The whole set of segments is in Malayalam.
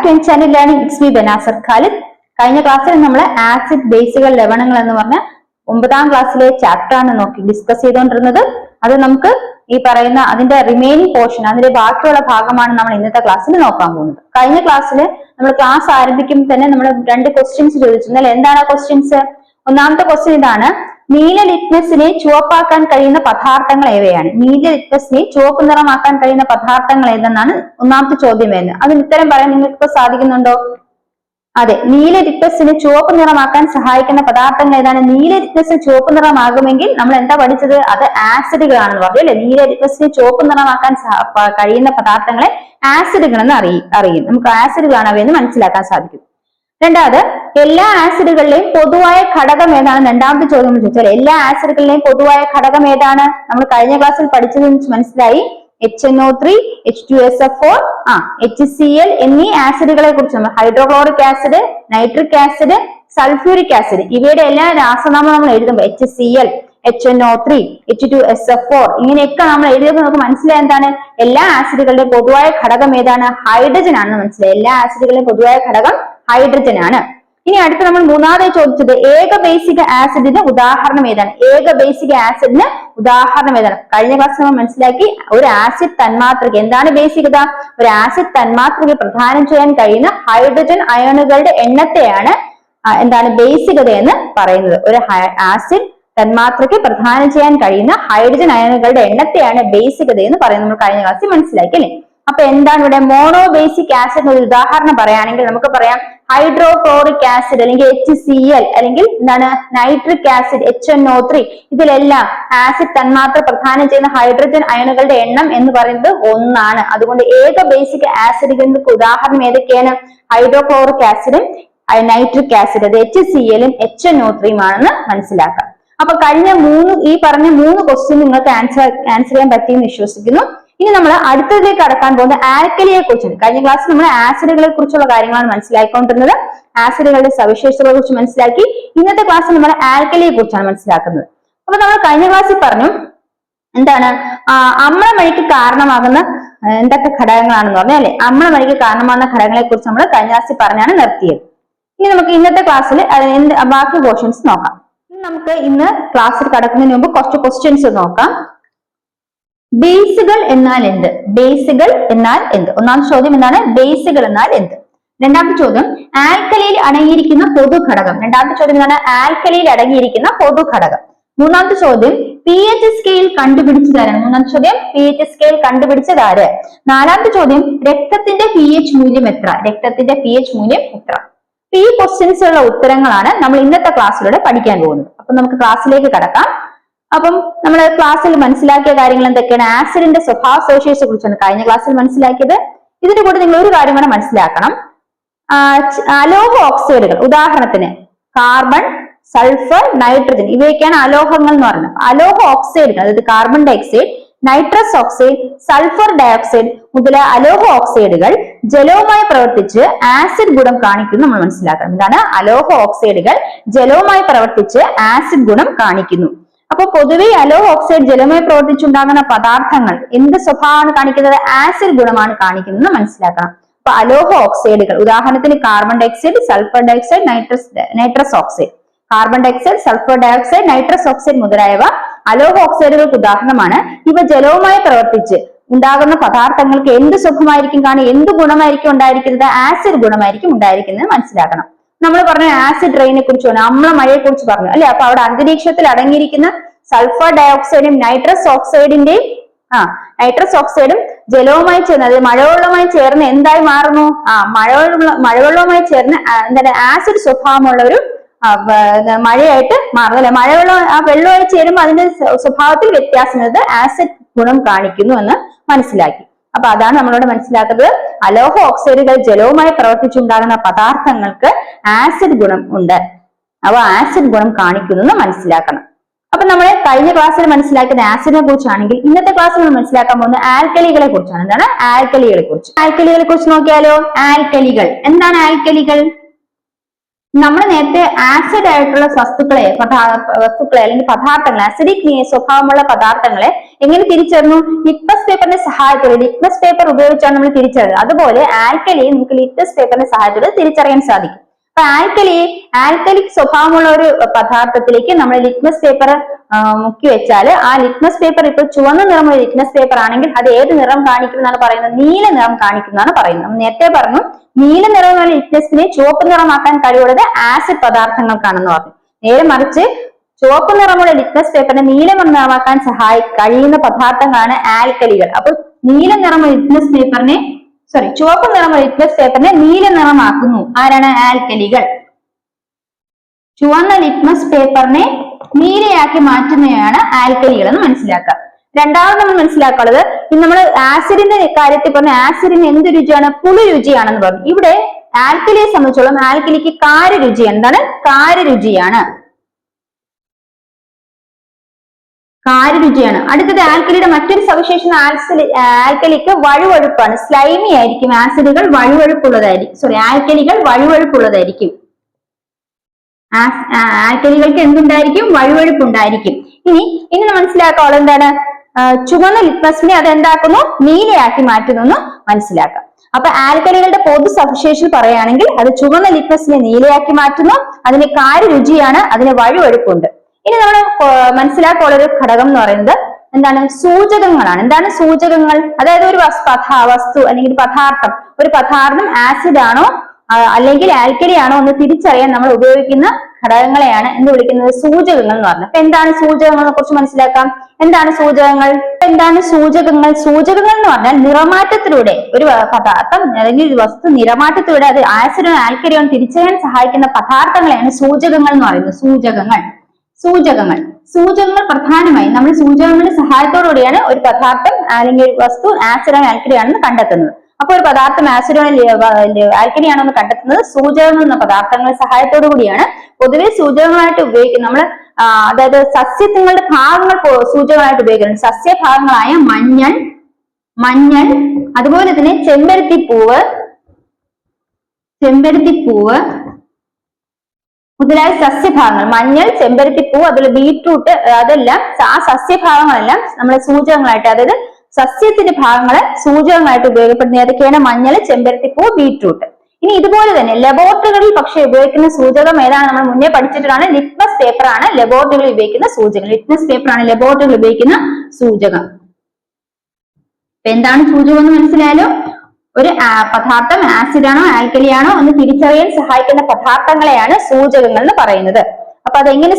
Back to N channel learning. It's me Banasar Khalid. കഴിഞ്ഞ ക്ലാസ്സിൽ നമ്മൾ ആസിഡ് ബേസുകൾ ലവണങ്ങൾ എന്ന് പറഞ്ഞ 9ാം ക്ലാസ്സിലെ ചാപ്റ്റർ ആണ് ഡിസ്കസ് ചെയ്തുകൊണ്ടിരുന്നത്. അത് നമുക്ക് ഈ പറയുന്ന അതിന്റെ റിമൈനിങ് പോർഷൻ, അതിന്റെ ബാക്കിയുള്ള ഭാഗമാണ് നമ്മൾ ഇന്നത്തെ ക്ലാസ്സിൽ നോക്കാൻ പോകുന്നത്. കഴിഞ്ഞ ക്ലാസ്സിൽ നമ്മൾ ക്ലാസ് ആരംഭിക്കുമ്പോൾ തന്നെ നമ്മൾ 2 ക്വസ്റ്റ്യൻസ് ചോദിച്ചു. എന്നാൽ എന്താണ് ക്വസ്റ്റ്യൻസ്? ഒന്നാമത്തെ ക്വസ്റ്റ്യൻ ഇതാണ്: നീല ലിറ്റ്മസിനെ ചുവപ്പാക്കാൻ കഴിയുന്ന പദാർത്ഥങ്ങൾ ഏവയാണ്? നീല ലിറ്റ്മസിനെ ചുവപ്പ് നിറമാക്കാൻ കഴിയുന്ന പദാർത്ഥങ്ങൾ ഏതെന്നാണ് ഒന്നാമത്തെ ചോദ്യം വരുന്നത്. അതിന് ഉത്തരം പറയാൻ നിങ്ങൾക്ക് സാധിക്കുന്നുണ്ടോ? അതെ, നീല ലിറ്റ്മസിന് ചുവപ്പ് നിറമാക്കാൻ സഹായിക്കുന്ന പദാർത്ഥങ്ങൾ ഏതാണ്? നീല ലിറ്റ്മസിന് ചുവപ്പ് നിറമാകുമെങ്കിൽ നമ്മൾ എന്താ പഠിച്ചത്? അത് ആസിഡുകളാണെന്ന് പറഞ്ഞു അല്ലെ. നീല ലിറ്റ്മസിന് ചുവപ്പ് നിറമാക്കാൻ കഴിയുന്ന പദാർത്ഥങ്ങളെ ആസിഡുകൾ എന്ന് അറിയും. നമുക്ക് ആസിഡുകളാണ് അവയെന്ന് മനസ്സിലാക്കാൻ സാധിക്കും. രണ്ടാമത്, എല്ലാ ആസിഡുകളിലെയും പൊതുവായ ഘടകം ഏതാണ്? രണ്ടാമത്തെ ചോദ്യം ചോദിച്ചാൽ എല്ലാ ആസിഡുകളിലെയും പൊതുവായ ഘടകം ഏതാണ്? നമ്മൾ കഴിഞ്ഞ ക്ലാസ്സിൽ പഠിച്ചത് മനസ്സിലായി. HNO3, H2SO4, HCl എന്നീ ആസിഡുകളെ കുറിച്ച് നമ്മൾ hydrochloric acid, nitric acid, sulphuric acid ഇവയുടെ എല്ലാ രാസനാമം നമ്മൾ എഴുതുമ്പോൾ HCl, HNO3, H2SO4 ഇങ്ങനെയൊക്കെ നമ്മൾ എഴുതിയപ്പോൾ നമുക്ക് മനസ്സിലായ എന്താണ്? എല്ലാ ആസിഡുകളുടെയും പൊതുവായ ഘടകം ഏതാണ്? ഹൈഡ്രജൻ ആണെന്ന് മനസ്സിലായി. എല്ലാ ആസിഡുകളുടെയും പൊതുവായ ഘടകം ഹൈഡ്രജൻ ആണ്. ഇനി അടുത്ത് നമ്മൾ മൂന്നാമതായി ചോദിച്ചത് ഏക ബേസിക് ആസിഡിന് ഉദാഹരണം ഏതാണ്? ഏക ബേസിക് ആസിഡിന് ഉദാഹരണം ഏതാണ്? കഴിഞ്ഞ ക്ലാസ് നമ്മൾ മനസ്സിലാക്കി, ഒരു ആസിഡ് തന്മാത്രയ്ക്ക് എന്താണ് ബേസികത? ഒരു ആസിഡ് തന്മാത്രയ്ക്ക് പ്രദാനം ചെയ്യാൻ കഴിയുന്ന ഹൈഡ്രജൻ അയോണുകളുടെ എണ്ണത്തെയാണ് എന്താണ് ബേസികത എന്ന് പറയുന്നത്. ഒരു ആസിഡ് തന്മാത്രയ്ക്ക് പ്രദാനം ചെയ്യാൻ കഴിയുന്ന ഹൈഡ്രജൻ അയോണുകളുടെ എണ്ണത്തെയാണ് ബേസികത എന്ന് പറയുന്നത്. നമ്മൾ കഴിഞ്ഞ ക്ലാസ്സിൽ മനസ്സിലാക്കി അല്ലെ. അപ്പൊ എന്താണ് ഇവിടെ? മോണോ ബേസിക് ആസിഡ് ഒരു ഉദാഹരണം പറയുകയാണെങ്കിൽ നമുക്ക് പറയാം ഹൈഡ്രോക്ലോറിക് ആസിഡ് അല്ലെങ്കിൽ HCl അല്ലെങ്കിൽ എന്താണ് നൈട്രിക് ആസിഡ് HNO3 ഇതിലെല്ലാം ആസിഡ് തന്മാത്ര പ്രദാനം ചെയ്യുന്ന ഹൈഡ്രജൻ അയണുകളുടെ എണ്ണം എന്ന് പറയുന്നത് 1 ആണ്. അതുകൊണ്ട് ഏക ബേസിക് ആസിഡുകൾക്ക് ഉദാഹരണം ഏതൊക്കെയാണ്? ഹൈഡ്രോക്ലോറിക് ആസിഡും നൈട്രിക് ആസിഡ്, അത് HClഉം HNO3 ആണെന്ന് മനസ്സിലാക്കാം. അപ്പൊ ഈ പറഞ്ഞ 3 ക്വസ്റ്റ്യൻ നിങ്ങൾക്ക് ആൻസർ ചെയ്യാൻ പറ്റിയെന്ന് വിശ്വസിക്കുന്നു. ഇനി നമ്മൾ അടുത്തതിലേക്ക് കടക്കാൻ പോകുന്ന ആൽക്കലിയെ കുറിച്ചാണ്. കഴിഞ്ഞ ക്ലാസ്സിൽ നമ്മൾ ആസിഡുകളെ കുറിച്ചുള്ള കാര്യങ്ങളാണ് മനസ്സിലാക്കിക്കൊണ്ടിരുന്നത്. ആസിഡുകളുടെ സവിശേഷതകളെ കുറിച്ച് മനസ്സിലാക്കി. ഇന്നത്തെ ക്ലാസ്സിൽ നമ്മൾ ആൽക്കലിയെ കുറിച്ചാണ് മനസ്സിലാക്കുന്നത്. അപ്പൊ നമ്മൾ കഴിഞ്ഞ ക്ലാസ്സിൽ പറഞ്ഞു എന്താണ്? അമ്ലമഴിക്ക് കാരണമാകുന്ന എന്തൊക്കെ ഘടകങ്ങളാണെന്ന് പറഞ്ഞാൽ അല്ലെ. അമ്ലമഴിക്ക് കാരണമാകുന്ന ഘടകങ്ങളെ കുറിച്ച് നമ്മൾ കഴിഞ്ഞ ക്ലാസ്സിൽ പറഞ്ഞാണ് നിർത്തിയത്. ഇനി നമുക്ക് ഇന്നത്തെ ക്ലാസ്സിൽ ബാക്കി പോർഷൻസ് നോക്കാം. നമുക്ക് ഇന്ന് ക്ലാസ്സിൽ കടക്കുന്നതിന് മുമ്പ് കുറച്ച് ക്വസ്റ്റ്യൻസ് നോക്കാം. ബേസുകൾ എന്നാൽ എന്ത്? ബേസുകൾ എന്നാൽ എന്ത്? ഒന്നാമത്തെ ചോദ്യം എന്താണ്? ബേസുകൾ എന്നാൽ എന്ത്? രണ്ടാമത്തെ ചോദ്യം ആൽക്കലിയിൽ അടങ്ങിയിരിക്കുന്ന പൊതുഘടകം. രണ്ടാമത്തെ ചോദ്യം എന്താണ്? ആൽക്കലിയിൽ അടങ്ങിയിരിക്കുന്ന പൊതുഘടകം. മൂന്നാമത്തെ ചോദ്യം pH സ്കെയിൽ കണ്ടുപിടിച്ചതാരാണ്? മൂന്നാമത്തെ ചോദ്യം pH സ്കെയിൽ കണ്ടുപിടിച്ചതാര്? നാലാമത്തെ ചോദ്യം രക്തത്തിന്റെ pH മൂല്യം എത്ര? രക്തത്തിന്റെ pH മൂല്യം എത്ര? ഈ ക്വസ്റ്റ്യൻസുള്ള ഉത്തരങ്ങളാണ് നമ്മൾ ഇന്നത്തെ ക്ലാസ്സിലൂടെ പഠിക്കാൻ പോകുന്നത്. അപ്പൊ നമുക്ക് ക്ലാസ്സിലേക്ക് കടക്കാം. അപ്പം നമ്മൾ ക്ലാസ്സിൽ മനസ്സിലാക്കിയ കാര്യങ്ങൾ എന്തൊക്കെയാണ്? ആസിഡിന്റെ സ്വഭാവ സവിശേഷതയെ കുറിച്ചാണ് കഴിഞ്ഞ ക്ലാസ്സിൽ മനസ്സിലാക്കിയത്. ഇതിന്റെ കൂടെ നിങ്ങൾ ഒരു കാര്യം കൂടെ മനസ്സിലാക്കണം. അലോഹ ഓക്സൈഡുകൾ, ഉദാഹരണത്തിന് കാർബൺ, സൾഫർ, നൈട്രജൻ ഇവയൊക്കെയാണ് അലോഹങ്ങൾ എന്ന് പറയുന്നത്. അലോഹ ഓക്സൈഡുകൾ, അതായത് carbon dioxide, nitrous oxide, sulphur dioxide മുതലായ അലോഹ ഓക്സൈഡുകൾ ജലവുമായി പ്രവർത്തിച്ച് ആസിഡ് ഗുണം കാണിക്കുന്നു നമ്മൾ മനസ്സിലാക്കണം. എന്താണ്? അലോഹ ഓക്സൈഡുകൾ ജലവുമായി പ്രവർത്തിച്ച് ആസിഡ് ഗുണം കാണിക്കുന്നു. അപ്പൊ പൊതുവെ അലോഹ ഓക്സൈഡ് ജലവുമായി പ്രവർത്തിച്ചുണ്ടാകുന്ന പദാർത്ഥങ്ങൾ എന്ത് സ്വഭാവമാണ് കാണിക്കുന്നത്? ആസിഡ് ഗുണമാണ് കാണിക്കുന്നത് മനസ്സിലാക്കണം. അപ്പൊ അലോഹ ഓക്സൈഡുകൾ, ഉദാഹരണത്തിന് carbon dioxide, sulphur dioxide, nitrous oxide. Carbon dioxide, sulphur dioxide, nitrous oxide മുതലായവ അലോഹ ഓക്സൈഡുകൾക്ക് ഉദാഹരണമാണ്. ഇവ ജലവുമായി പ്രവർത്തിച്ച് ഉണ്ടാകുന്ന പദാർത്ഥങ്ങൾക്ക് എന്ത് സുഖമായിരിക്കും എന്ത് ഗുണമായിരിക്കും ഉണ്ടായിരിക്കുന്നത്? ആസിഡ് ഗുണമായിരിക്കും ഉണ്ടായിരിക്കുന്നത് മനസ്സിലാക്കണം. നമ്മൾ പറഞ്ഞു ആസിഡ് റെയിനെ കുറിച്ച് പറഞ്ഞു, അമ്ലമഴയെ കുറിച്ച് പറഞ്ഞു അല്ലെ. അപ്പൊ അവിടെ അന്തരീക്ഷത്തിൽ അടങ്ങിയിരിക്കുന്ന സൾഫർ ഡയോക്സൈഡും നൈട്രസ് ഓക്സൈഡും ജലവുമായി ചേർന്ന്, അതായത് മഴവെള്ളവുമായി ചേർന്ന് എന്തായി മാറുന്നു? മഴവെള്ളവുമായി ചേർന്ന് എന്താണ് ആസിഡ് സ്വഭാവമുള്ള ഒരു മഴയായിട്ട് മാറുന്നു അല്ലെ. വെള്ളമായി ചേരുമ്പോൾ അതിന്റെ സ്വഭാവത്തിൽ വ്യത്യാസം വരുന്നത് ആസിഡ് ഗുണം കാണിക്കുന്നു എന്ന് മനസ്സിലാക്കി. അപ്പൊ അതാണ് നമ്മളോട് മനസ്സിലാക്കുന്നത്. അലോഹ ഓക്സൈഡുകൾ ജലവുമായി പ്രവർത്തിച്ചുണ്ടാകുന്ന പദാർത്ഥങ്ങൾക്ക് ആസിഡ് ഗുണം ഉണ്ട്. അവ ആസിഡ് ഗുണം കാണിക്കുന്നു എന്ന് മനസ്സിലാക്കണം. അപ്പൊ നമ്മൾ കഴിഞ്ഞ ക്ലാസ്സിൽ മനസ്സിലാക്കിയത് ആസിഡിനെ കുറിച്ചാണെങ്കിൽ ഇന്നത്തെ ക്ലാസ്സിൽ നമ്മൾ മനസ്സിലാക്കാൻ പോകുന്നത് ആൽക്കലികളെ കുറിച്ചാണ്. എന്താണ്? ആൽക്കലികളെ കുറിച്ച് നോക്കിയാലോ. ആൽക്കലികൾ എന്താണ്? ആൽക്കലികൾ നമ്മൾ നേരത്തെ ആസിഡ് ആയിട്ടുള്ള വസ്തുക്കളെ അല്ലെങ്കിൽ പദാർത്ഥങ്ങൾ, അസിഡിക് സ്വഭാവമുള്ള പദാർത്ഥങ്ങളെ എങ്ങനെ തിരിച്ചറിഞ്ഞു? ലിറ്റ്മസ് പേപ്പറിന്റെ സഹായത്തോടെ. ലിറ്റ്മസ് പേപ്പർ ഉപയോഗിച്ചാണ് നമ്മൾ തിരിച്ചറിയുന്നത്. അതുപോലെ ആൽക്കലി നമുക്ക് ലിറ്റ്മസ് പേപ്പറിന്റെ സഹായത്തോടെ തിരിച്ചറിയാൻ സാധിക്കും. അപ്പൊ ആൽക്കലിക് സ്വഭാവമുള്ള ഒരു പദാർത്ഥത്തിലേക്ക് നമ്മൾ ലിറ്റ്മസ് പേപ്പർ മുക്കി വെച്ചാൽ ആ ലിറ്റ്മസ് പേപ്പർ ഇപ്പോൾ ചുവന്ന നിറമുള്ള ലിറ്റ്മസ് പേപ്പർ ആണെങ്കിൽ അത് ഏത് നിറം കാണിക്കും എന്നാണ് പറയുന്നത്? നീല നിറം കാണിക്കും എന്നാണ് പറയുന്നത്. നമ്മൾ നേരത്തെ പറഞ്ഞു നീല നിറമുള്ള ലിറ്റ്മസിനെ ചുവപ്പ് നിറമാക്കാൻ കഴിവുള്ളത് ആസിഡ് പദാർത്ഥങ്ങൾക്കാണെന്ന് പറഞ്ഞു. നേരെ മറിച്ച് ചുവപ്പ് നിറമുള്ള ലിറ്റ്മസ് പേപ്പറിനെ നീല നിറമാക്കാൻ കഴിയുന്ന പദാർത്ഥങ്ങളാണ് ആൽക്കലികൾ. അപ്പൊ നീല നിറമുള്ള ലിറ്റ്മസ് പേപ്പറിനെ ചുവപ്പ് നിറമുള്ള ലിറ്റ്മസ് പേപ്പറിനെ നീല നിറമാക്കുന്നു ആരാണ്? ആൽക്കലികൾ. ചുവന്ന ലിറ്റ്മസ് പേപ്പറിനെ നീലയാക്കി മാറ്റുന്നതാണ് ആൽക്കലികൾ എന്ന് മനസ്സിലാക്കുക. രണ്ടാമത് നമ്മൾ മനസ്സിലാക്കാനുള്ളത്, ഇനി നമ്മൾ ആസിഡിന്റെ കാര്യത്തിൽ പറഞ്ഞ ആസിഡിന് എന്ത് രുചിയാണ്? പുളി രുചിയാണെന്ന് പറഞ്ഞു. ഇവിടെ ആൽക്കലിയെ സംബന്ധിച്ചോളം ആൽക്കലിക്ക് കാരരുചിയാണ്. എന്താണ്? കാരരുചിയാണ്. കാരരുചിയാണ്. അടുത്തത് ആൽക്കലിയുടെ മറ്റൊരു സവിശേഷത, ആൽക്കലിക്ക് വഴുവഴുപ്പാണ്. സ്ലൈമി ആയിരിക്കും. ആസിഡുകൾ വഴുവഴുപ്പുള്ളതായിരിക്കും. ആൽക്കലികൾ വഴുവഴുപ്പുള്ളതായിരിക്കും. ആൽക്കലികൾക്ക് എന്തുണ്ടായിരിക്കും? വഴുവഴുപ്പുണ്ടായിരിക്കും. ഇനി മനസ്സിലാക്കാനുള്ളത് എന്താണ്? ചുവന്ന ലിറ്റ്മസിനെ അത് എന്താക്കുന്നു? നീലയാക്കി മാറ്റുന്നു എന്ന് മനസ്സിലാക്കാം. അപ്പൊ ആൽക്കലികളുടെ പൊതു സവിശേഷത പറയുകയാണെങ്കിൽ അത് ചുവന്ന ലിറ്റ്മസിനെ നീലയാക്കി മാറ്റുന്നു, അതിന് കാരരുചിയാണ്, അതിന് വഴുവഴുപ്പുണ്ട്. ഇനി നമ്മൾ മനസ്സിലാക്കാനുള്ള ഒരു ഘടകം എന്ന് പറയുന്നത് എന്താണ്? സൂചകങ്ങളാണ്. എന്താണ് സൂചകങ്ങൾ? അതായത് ഒരു വസ്തു അല്ലെങ്കിൽ പദാർത്ഥം, ഒരു പദാർത്ഥം ആസിഡ് ആണോ അല്ലെങ്കിൽ ആൽക്കലി ആണോ എന്ന് തിരിച്ചറിയാൻ നമ്മൾ ഉപയോഗിക്കുന്ന ഘടകങ്ങളെയാണ് എന്ത് വിളിക്കുന്നത്? സൂചകങ്ങൾ എന്ന് പറഞ്ഞത്. അപ്പൊ എന്താണ് സൂചകങ്ങളെ കുറിച്ച് മനസ്സിലാക്കാം. എന്താണ് സൂചകങ്ങൾ? സൂചകങ്ങൾ എന്ന് പറഞ്ഞാൽ നിറമാറ്റത്തിലൂടെ ഒരു പദാർത്ഥം അല്ലെങ്കിൽ ഒരു വസ്തു നിറമാറ്റത്തിലൂടെ അത് ആസിഡോ ആൽക്കലിയോ തിരിച്ചറിയാൻ സഹായിക്കുന്ന പദാർത്ഥങ്ങളെയാണ് സൂചകങ്ങൾ എന്ന് പറയുന്നത്. സൂചകങ്ങൾ പ്രധാനമായും നമ്മൾ സൂചകങ്ങളുടെ സഹായത്തോടുകൂടിയാണ് ഒരു പദാർത്ഥം അല്ലെങ്കിൽ ഒരു വസ്തു ആസിഡോ ആൽക്കലി ആണെന്ന് കണ്ടെത്തുന്നത്. അപ്പൊ ഒരു പദാർത്ഥം ആസിഡോ ആൽക്കലി ആണോ എന്ന് കണ്ടെത്തുന്നത് സൂചകങ്ങൾ എന്ന പദാർത്ഥങ്ങളുടെ സഹായത്തോടു കൂടിയാണ്. പൊതുവെ സൂചകങ്ങളായിട്ട് ഉപയോഗിക്കുന്നത് നമ്മൾ അതായത് സസ്യങ്ങളുടെ ഭാഗങ്ങൾ സൂചകങ്ങളായിട്ട് ഉപയോഗിക്കുന്നുണ്ട്. സസ്യഭാഗങ്ങളായ മഞ്ഞൾ അതുപോലെ തന്നെ ചെമ്പരത്തിപ്പൂവ് മുതലായ സസ്യഭാഗങ്ങൾ, മഞ്ഞൾ, ചെമ്പരത്തിപ്പൂവ്, അതുപോലെ ബീട്രൂട്ട്, അതെല്ലാം ആ സസ്യഭാഗങ്ങളെല്ലാം നമ്മളെ സൂചകങ്ങളായിട്ട്, അതായത് സസ്യത്തിന്റെ ഭാഗങ്ങളെ സൂചകങ്ങളായിട്ട് ഉപയോഗപ്പെടുന്നത് ഏതൊക്കെയാണ്? മഞ്ഞൾ, ചെമ്പരത്തിപ്പൂ, ബീട്രൂട്ട്. ഇനി ഇതുപോലെ തന്നെ ലബോറട്ടറികളിൽ പക്ഷെ ഉപയോഗിക്കുന്ന സൂചകം ഏതാണ്? നമ്മൾ മുന്നേ പഠിച്ചിട്ടാണ് ലിറ്റ്മസ് പേപ്പർ ആണ് ലബോറട്ടറികളിൽ ഉപയോഗിക്കുന്ന സൂചകം. ലിറ്റ്മസ് പേപ്പർ ആണ് ലബോറട്ടറികളിൽ ഉപയോഗിക്കുന്ന സൂചകം. എന്താണ് സൂചകം എന്ന് മനസ്സിലായാലോ? ഒരു പദാർത്ഥം ആസിഡ് ആണോ ആൽക്കലി ആണോ എന്ന് തിരിച്ചറിയാൻ സഹായിക്കുന്ന പദാർത്ഥങ്ങളെയാണ് സൂചകങ്ങൾ എന്ന് പറയുന്നത്. അപ്പൊ അതെങ്ങനെ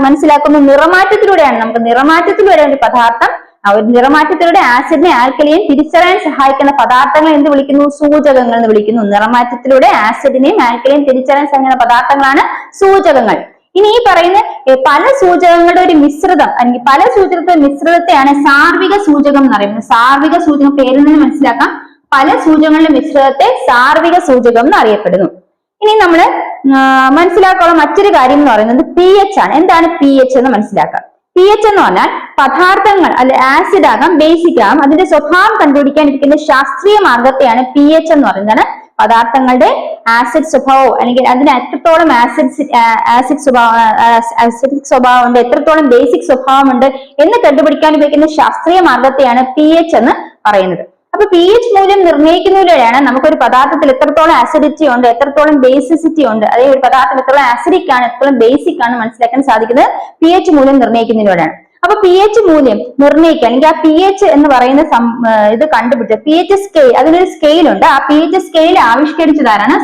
മനസ്സിലാക്കുന്നു? നിറമാറ്റത്തിലൂടെയാണ്. നമുക്ക് നിറമാറ്റത്തിലൂടെ ഒരു പദാർത്ഥം ഒരു നിറമാറ്റത്തിലൂടെ ആസിഡിനെ ആൽക്കലിയെയും തിരിച്ചറിയാൻ സഹായിക്കുന്ന പദാർത്ഥങ്ങൾ എന്ത് വിളിക്കുന്നു? സൂചകങ്ങൾ എന്ന് വിളിക്കുന്നു. നിറമാറ്റത്തിലൂടെ ആസിഡിനെയും ആൽക്കലിയെയും തിരിച്ചറിയാൻ സഹായിക്കുന്ന പദാർത്ഥങ്ങളാണ് സൂചകങ്ങൾ. ഇനി ഈ പറയുന്ന പല സൂചകങ്ങളുടെ ഒരു മിശ്രിതം അല്ലെങ്കിൽ പല സൂചകങ്ങളുടെ മിശ്രിതത്തെയാണ് സാർവിക സൂചകം എന്ന് പറയുന്നത്. സാർവിക സൂചകം പേരിൽ നിന്ന് മനസ്സിലാക്കാം. പല സൂചകങ്ങളുടെ മിശ്രിതത്തെ സാർവിക സൂചകം എന്ന് അറിയപ്പെടുന്നു. ഇനി നമ്മൾ മനസ്സിലാക്കാനുള്ള മറ്റൊരു കാര്യം എന്ന് പറയുന്നത് pH ആണ്. എന്താണ് pH എന്ന് മനസ്സിലാക്കാം. pH എന്ന് പറഞ്ഞാൽ പദാർത്ഥങ്ങൾ അല്ലെ ആസിഡ് ആകാം ബേസിക് ആകാം അതിന്റെ സ്വഭാവം കണ്ടുപിടിക്കാൻ ഇരിക്കുന്ന ശാസ്ത്രീയ മാർഗത്തെയാണ് pH എന്ന് പറയുന്നത്. പദാർത്ഥങ്ങളുടെ ആസിഡ് സ്വഭാവം അല്ലെങ്കിൽ അതിന് എത്രത്തോളം ആസിഡ് സ്വഭാവമുണ്ട്, എത്രത്തോളം ബേസിക് സ്വഭാവമുണ്ട് എന്ന് കണ്ടുപിടിക്കാൻ ഉപയോഗിക്കുന്ന ശാസ്ത്രീയ മാർഗത്തെയാണ് pH എന്ന് പറയുന്നത്. അപ്പൊ pH മൂല്യം നിർണ്ണയിക്കുന്നതിലൂടെയാണ് നമുക്കൊരു പദാർത്ഥത്തിൽ എത്രത്തോളം ആസിഡിറ്റി ഉണ്ട്, എത്രത്തോളം ബേസിസിറ്റി ഉണ്ട്, അതായത് ഒരു പദാർത്ഥം എത്രത്തോളം ആസിഡിക് ആണ്, എത്രത്തോളം ബേസിക് ആണ് മനസ്സിലാക്കാൻ സാധിക്കുന്നത് pH മൂല്യം നിർണ്ണയിക്കുന്നതിലൂടെയാണ്. അപ്പൊ pH മൂല്യം നിർണ്ണയിക്കാൻ അല്ലെങ്കിൽ ആ pH എന്ന് പറയുന്ന ഇത് കണ്ടുപിടിച്ച pH സ്കെയിൽ, അതിനൊരു സ്കെയിൽ ഉണ്ട്. ആ pH സ്കെയിൽ ആവിഷ്കരിച്ചതാരാണ്?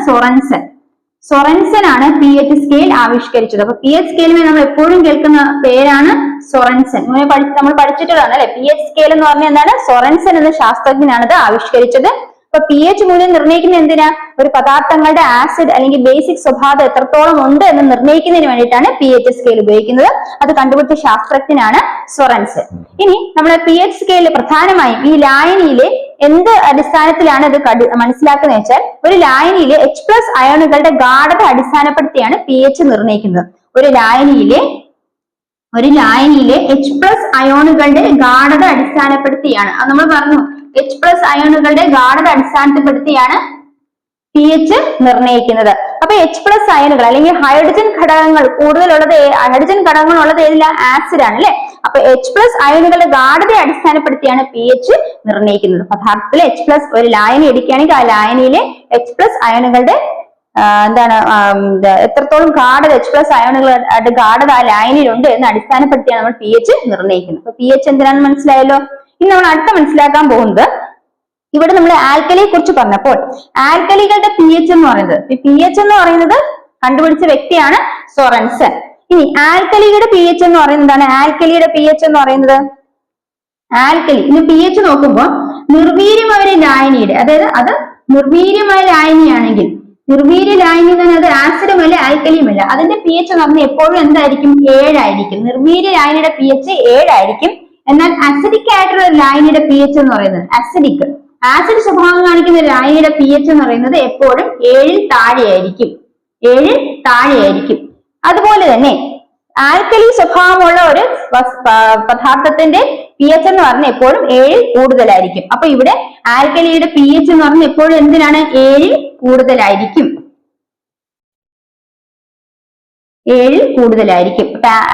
സൊറൻസൻ ആണ് pH സ്കെയിൽ ആവിഷ്കരിച്ചത്. അപ്പൊ pH സ്കെയിലിനെ നമ്മൾ എപ്പോഴും കേൾക്കുന്ന പേരാണ് സൊറൻസൻ. നമ്മൾ പഠിച്ചിട്ടുള്ളതാണ് അല്ലെ. pH സ്കെയിൽ എന്ന് പറഞ്ഞാൽ എന്താണ്? സൊറൻസൻ എന്ന ശാസ്ത്രജ്ഞനാണ് ഇത് ആവിഷ്കരിച്ചത്. അപ്പൊ pH മൂല്യം നിർണ്ണയിക്കുന്നത് എന്തിനാ? ഒരു പദാർത്ഥങ്ങളുടെ ആസിഡ് അല്ലെങ്കിൽ ബേസിക് സ്വഭാവം എത്രത്തോളം ഉണ്ട് എന്ന് നിർണ്ണയിക്കുന്നതിന് വേണ്ടിയിട്ടാണ് pH സ്കെയിൽ ഉപയോഗിക്കുന്നത്. അത് കണ്ടുപിടിച്ച ശാസ്ത്രജ്ഞനാണ് സൊറൻസൻ. ഇനി നമ്മൾ pH സ്കെയിലിൽ പ്രധാനമായും ഈ ലായനിയിലെ എന്ത് അടിസ്ഥാനത്തിലാണ് ഇത് മനസ്സിലാക്കുന്നത് വെച്ചാൽ ഒരു ലായനിയിലെ H+ അയോണുകളുടെ ഗാഢത അടിസ്ഥാനപ്പെടുത്തിയാണ് pH നിർണ്ണയിക്കുന്നത്. ഒരു ലായനിയിലെ H+ അയോണുകളുടെ ഗാഢത അടിസ്ഥാനപ്പെടുത്തിയാണ്, അത് നമ്മൾ പറഞ്ഞു, H+ അയോണുകളുടെ ഗാഢത അടിസ്ഥാനപ്പെടുത്തിയാണ് pH നിർണ്ണയിക്കുന്നത്. അപ്പൊ അപ്പൊ H+ അയനുകൾ അല്ലെങ്കിൽ ഹൈഡ്രജൻ ഘടകങ്ങൾ കൂടുതലുള്ളത് ഹൈഡ്രജൻ ഘടകങ്ങൾ ഉള്ളത് ഏതില്ല? ആസിഡ് ആണ് അല്ലെ. അപ്പൊ H+ അയനുകളുടെ ഗാഢതയെ അടിസ്ഥാനപ്പെടുത്തിയാണ് pH നിർണ്ണയിക്കുന്നത്. പദാർത്ഥത്തിലെ H+ ഒരു ലായനി എടുക്കുകയാണെങ്കിൽ ആ ലായനിയിലെ H+ അയനുകളുടെ എന്താണ് എത്രത്തോളം ഗാഢത H+ അയനുകളുടെ ഗാഢത ആ ലായനിയിലുണ്ട് എന്ന് അടിസ്ഥാനപ്പെടുത്തിയാണ് നമ്മൾ pH നിർണ്ണയിക്കുന്നത്. അപ്പൊ pH എന്തിനാണെന്ന് മനസ്സിലായല്ലോ. ഇനി നമ്മൾ അടുത്ത മനസ്സിലാക്കാൻ പോകുന്നത്, ഇവിടെ നമ്മൾ ആൽക്കലിയെ കുറിച്ച് പറഞ്ഞപ്പോൾ ആൽക്കലികളുടെ pH എന്ന് പറയുന്നത്, pH എന്ന് പറയുന്നത് കണ്ടുപിടിച്ച വ്യക്തിയാണ് സൊറൻസൺ. ഇനി ആൽക്കലിയുടെ pH എന്ന് പറയുന്നതാണ്. ആൽക്കലിയുടെ pH എന്ന് പറയുന്നത്, ആൽക്കലി ഇനി pH നോക്കുമ്പോൾ നിർവീര്യമായ ലായനിയുടെ, അതായത് അത് നിർവീര്യമായ ലായനിയാണെങ്കിൽ, നിർവീര്യ ലായനി എന്ന് പറഞ്ഞാൽ അത് ആസിഡുമല്ല ആൽക്കലിയുമല്ല, അതിന്റെ pH എന്ന് പറഞ്ഞാൽ എപ്പോഴും എന്തായിരിക്കും? 7 ആയിരിക്കും. നിർവീര്യ ലായനിയുടെ pH 7 ആയിരിക്കും. എന്നാൽ അസിഡിക് ആയിട്ടുള്ള ലായനിയുടെ pH എന്ന് പറയുന്നത്, അസിഡിക് ആസിഡ് സ്വഭാവം കാണിക്കുന്ന ലായനിയുടെ pH എന്ന് പറയുന്നത് എപ്പോഴും 7 താഴെയായിരിക്കും. 7 താഴെയായിരിക്കും. അതുപോലെ തന്നെ ആൽക്കലി സ്വഭാവമുള്ള ഒരു പദാർത്ഥത്തിന്റെ pH എന്ന് പറഞ്ഞാൽ എപ്പോഴും 7 കൂടുതലായിരിക്കും. അപ്പൊ ഇവിടെ ആൽക്കലിയുടെ pH എന്ന് പറഞ്ഞാൽ എപ്പോഴും എന്തിനാണ്? 7 കൂടുതലായിരിക്കും. 7 കൂടുതലായിരിക്കും.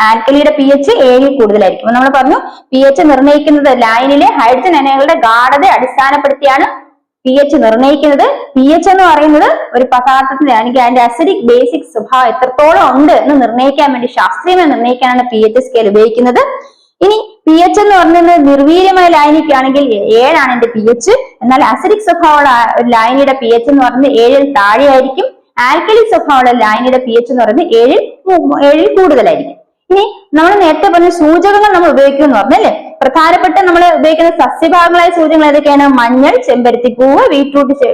ആൽക്കലിയുടെ pH 7 കൂടുതലായിരിക്കും. നമ്മൾ പറഞ്ഞു pH നിർണ്ണയിക്കുന്നത് ലായനിലെ ഹൈഡ്രജൻ അയനുകളുടെ ഗാഢതയെ അടിസ്ഥാനപ്പെടുത്തിയാണ് pH നിർണ്ണയിക്കുന്നത്. pH എന്ന് പറയുന്നത് ഒരു പദാർത്ഥത്തിന്റെ അല്ലെങ്കിൽ അതിന്റെ അസിഡിക് ബേസിക് സ്വഭാവം എത്രത്തോളം ഉണ്ട് എന്ന് നിർണ്ണയിക്കാൻ വേണ്ടി, ശാസ്ത്രീയമായി നിർണ്ണയിക്കാനാണ് pH സ്കെയിൽ ഉപയോഗിക്കുന്നത്. ഇനി pH എന്ന് പറയുന്നത് നിർവീര്യമായ ലായനിക്കാണെങ്കിൽ 7 ആണ് എന്റെ pH. എന്നാൽ അസിഡിക് സ്വഭാവമുള്ള ലായനിയുടെ pH എന്ന് പറയുന്നത് 7 താഴെയായിരിക്കും. ആൽക്കലി സ്വഭാവമുള്ള ലായനിയുടെ pH എന്ന് പറയുന്നത് 7 കൂടുതലായിരിക്കും. ഇനി നമ്മൾ നേരത്തെ പറഞ്ഞ സൂചകങ്ങൾ നമ്മൾ ഉപയോഗിക്കുമെന്ന് പറഞ്ഞല്ലേ. പ്രധാനപ്പെട്ട നമ്മൾ ഉപയോഗിക്കുന്ന സസ്യഭാഗങ്ങളായ സൂചകങ്ങൾ ഏതൊക്കെയാണ്? മഞ്ഞൾ, ചെമ്പരത്തിപ്പൂവ്,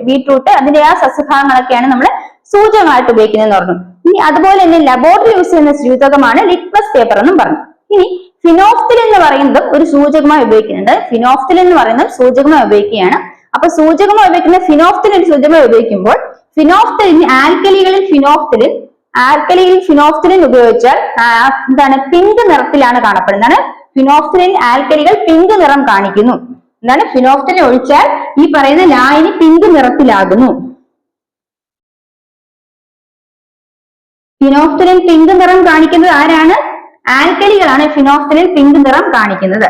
ബീട്രൂട്ട് അതിന്റെ ആ സസ്യഭാഗങ്ങളൊക്കെയാണ് നമ്മൾ സൂചകമായിട്ട് ഉപയോഗിക്കുന്നതെന്ന് പറഞ്ഞു. ഇനി അതുപോലെ തന്നെ ലബോറട്ടറി യൂസ് ചെയ്യുന്ന സൂചകമാണ് ലിറ്റ്മസ് പേപ്പർ എന്നും പറഞ്ഞു. ഇനി ഫിനോഫ്തലിൻ എന്ന് പറയുന്നതും ഒരു സൂചകമായി ഉപയോഗിക്കുന്നുണ്ട്. ഫിനോഫ്തലിൻ എന്ന് പറയുന്നത് സൂചകമായി ഉപയോഗിക്കുകയാണ്. അപ്പൊ സൂചകമായി ഉപയോഗിക്കുന്ന ഫിനോഫ്തലിൻ സൂചകമായി ഉപയോഗിക്കുമ്പോൾ ഫിനോഫ്തലിൻ ആൽക്കലികളിൽ ഫിനോഫ്തലിൻ ഉപയോഗിച്ചാൽ എന്താണ്? പിങ്ക് നിറത്തിലാണ് കാണപ്പെടുന്നത്. ഫിനോഫ്തലിൻ ആൽക്കലികൾ പിങ്ക് നിറം കാണിക്കുന്നു. എന്താണ്? ഫിനോഫ്തലിൻ ഒഴിച്ചാൽ ഈ പറയുന്ന ലായനി പിങ്ക് നിറത്തിലാകുന്നു. ഫിനോഫ്തലിൻ പിങ്ക് നിറം കാണിക്കുന്നത് ആരാണ്? ആൽക്കലികളാണ് ഫിനോഫ്തലിൻ പിങ്ക് നിറം കാണിക്കുന്നത്.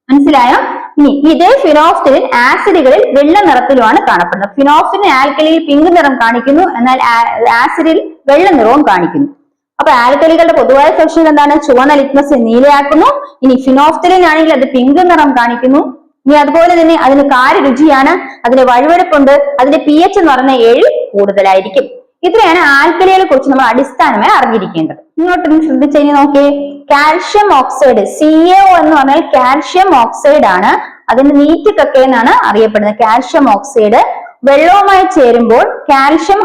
മനസ്സിലായോ? ഇനി ഇതേ ഫിനോഫ്തലിൻ ആസിഡുകളിൽ വെള്ള നിറത്തിലുമാണ് കാണപ്പെടുന്നത്. ഫിനോഫ്തലിൻ ആൽക്കലിയിൽ പിങ്ക് നിറം കാണിക്കുന്നു, എന്നാൽ ആസിഡിൽ വെള്ള നിറവും കാണിക്കുന്നു. അപ്പൊ ആൽക്കലികളുടെ പൊതുവായ സവിശേഷത എന്താണ്? ചുവന്ന ലിറ്റ്മസ് നീലയാക്കുന്നു. ഇനി ഫിനോഫ്തലിൻ ആണെങ്കിൽ അത് പിങ്ക് നിറം കാണിക്കുന്നു. ഇനി അതുപോലെ തന്നെ അതിന് രുചിയാണ്, അതിന് വഴുവഴുപ്പുണ്ട്, അതിന്റെ pH എന്ന് പറയുന്നത് 7 കൂടുതലായിരിക്കും. ഇത്രയാണ് ആൽക്കലികളെ കുറിച്ച് നമ്മൾ അടിസ്ഥാനമായി അറിഞ്ഞിരിക്കേണ്ടത്. ഇങ്ങോട്ടൊന്ന് ശ്രദ്ധിച്ചു കഴിഞ്ഞാൽ നോക്കിയേ, കാൽഷ്യം ഓക്സൈഡ് CaO എന്ന് പറഞ്ഞാൽ കാൽഷ്യം ഓക്സൈഡ് ആണ്. അതിന്റെ നീറ്റ് എന്നാണ് അറിയപ്പെടുന്നത്. കാൽഷ്യം ഓക്സൈഡ് വെള്ളവുമായി ചേരുമ്പോൾ കാൽഷ്യം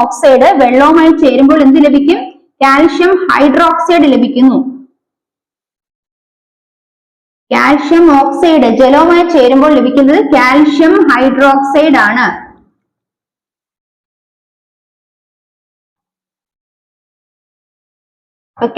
ഓക്സൈഡ് വെള്ളവുമായി ചേരുമ്പോൾ എന്ത് ലഭിക്കും? കാൽഷ്യം ഹൈഡ്രോക്സൈഡ് ലഭിക്കുന്നു. കാൽഷ്യം ഓക്സൈഡ് ജലവുമായി ചേരുമ്പോൾ ലഭിക്കുന്നത് കാൽഷ്യം ഹൈഡ്രോക്സൈഡ് ആണ്.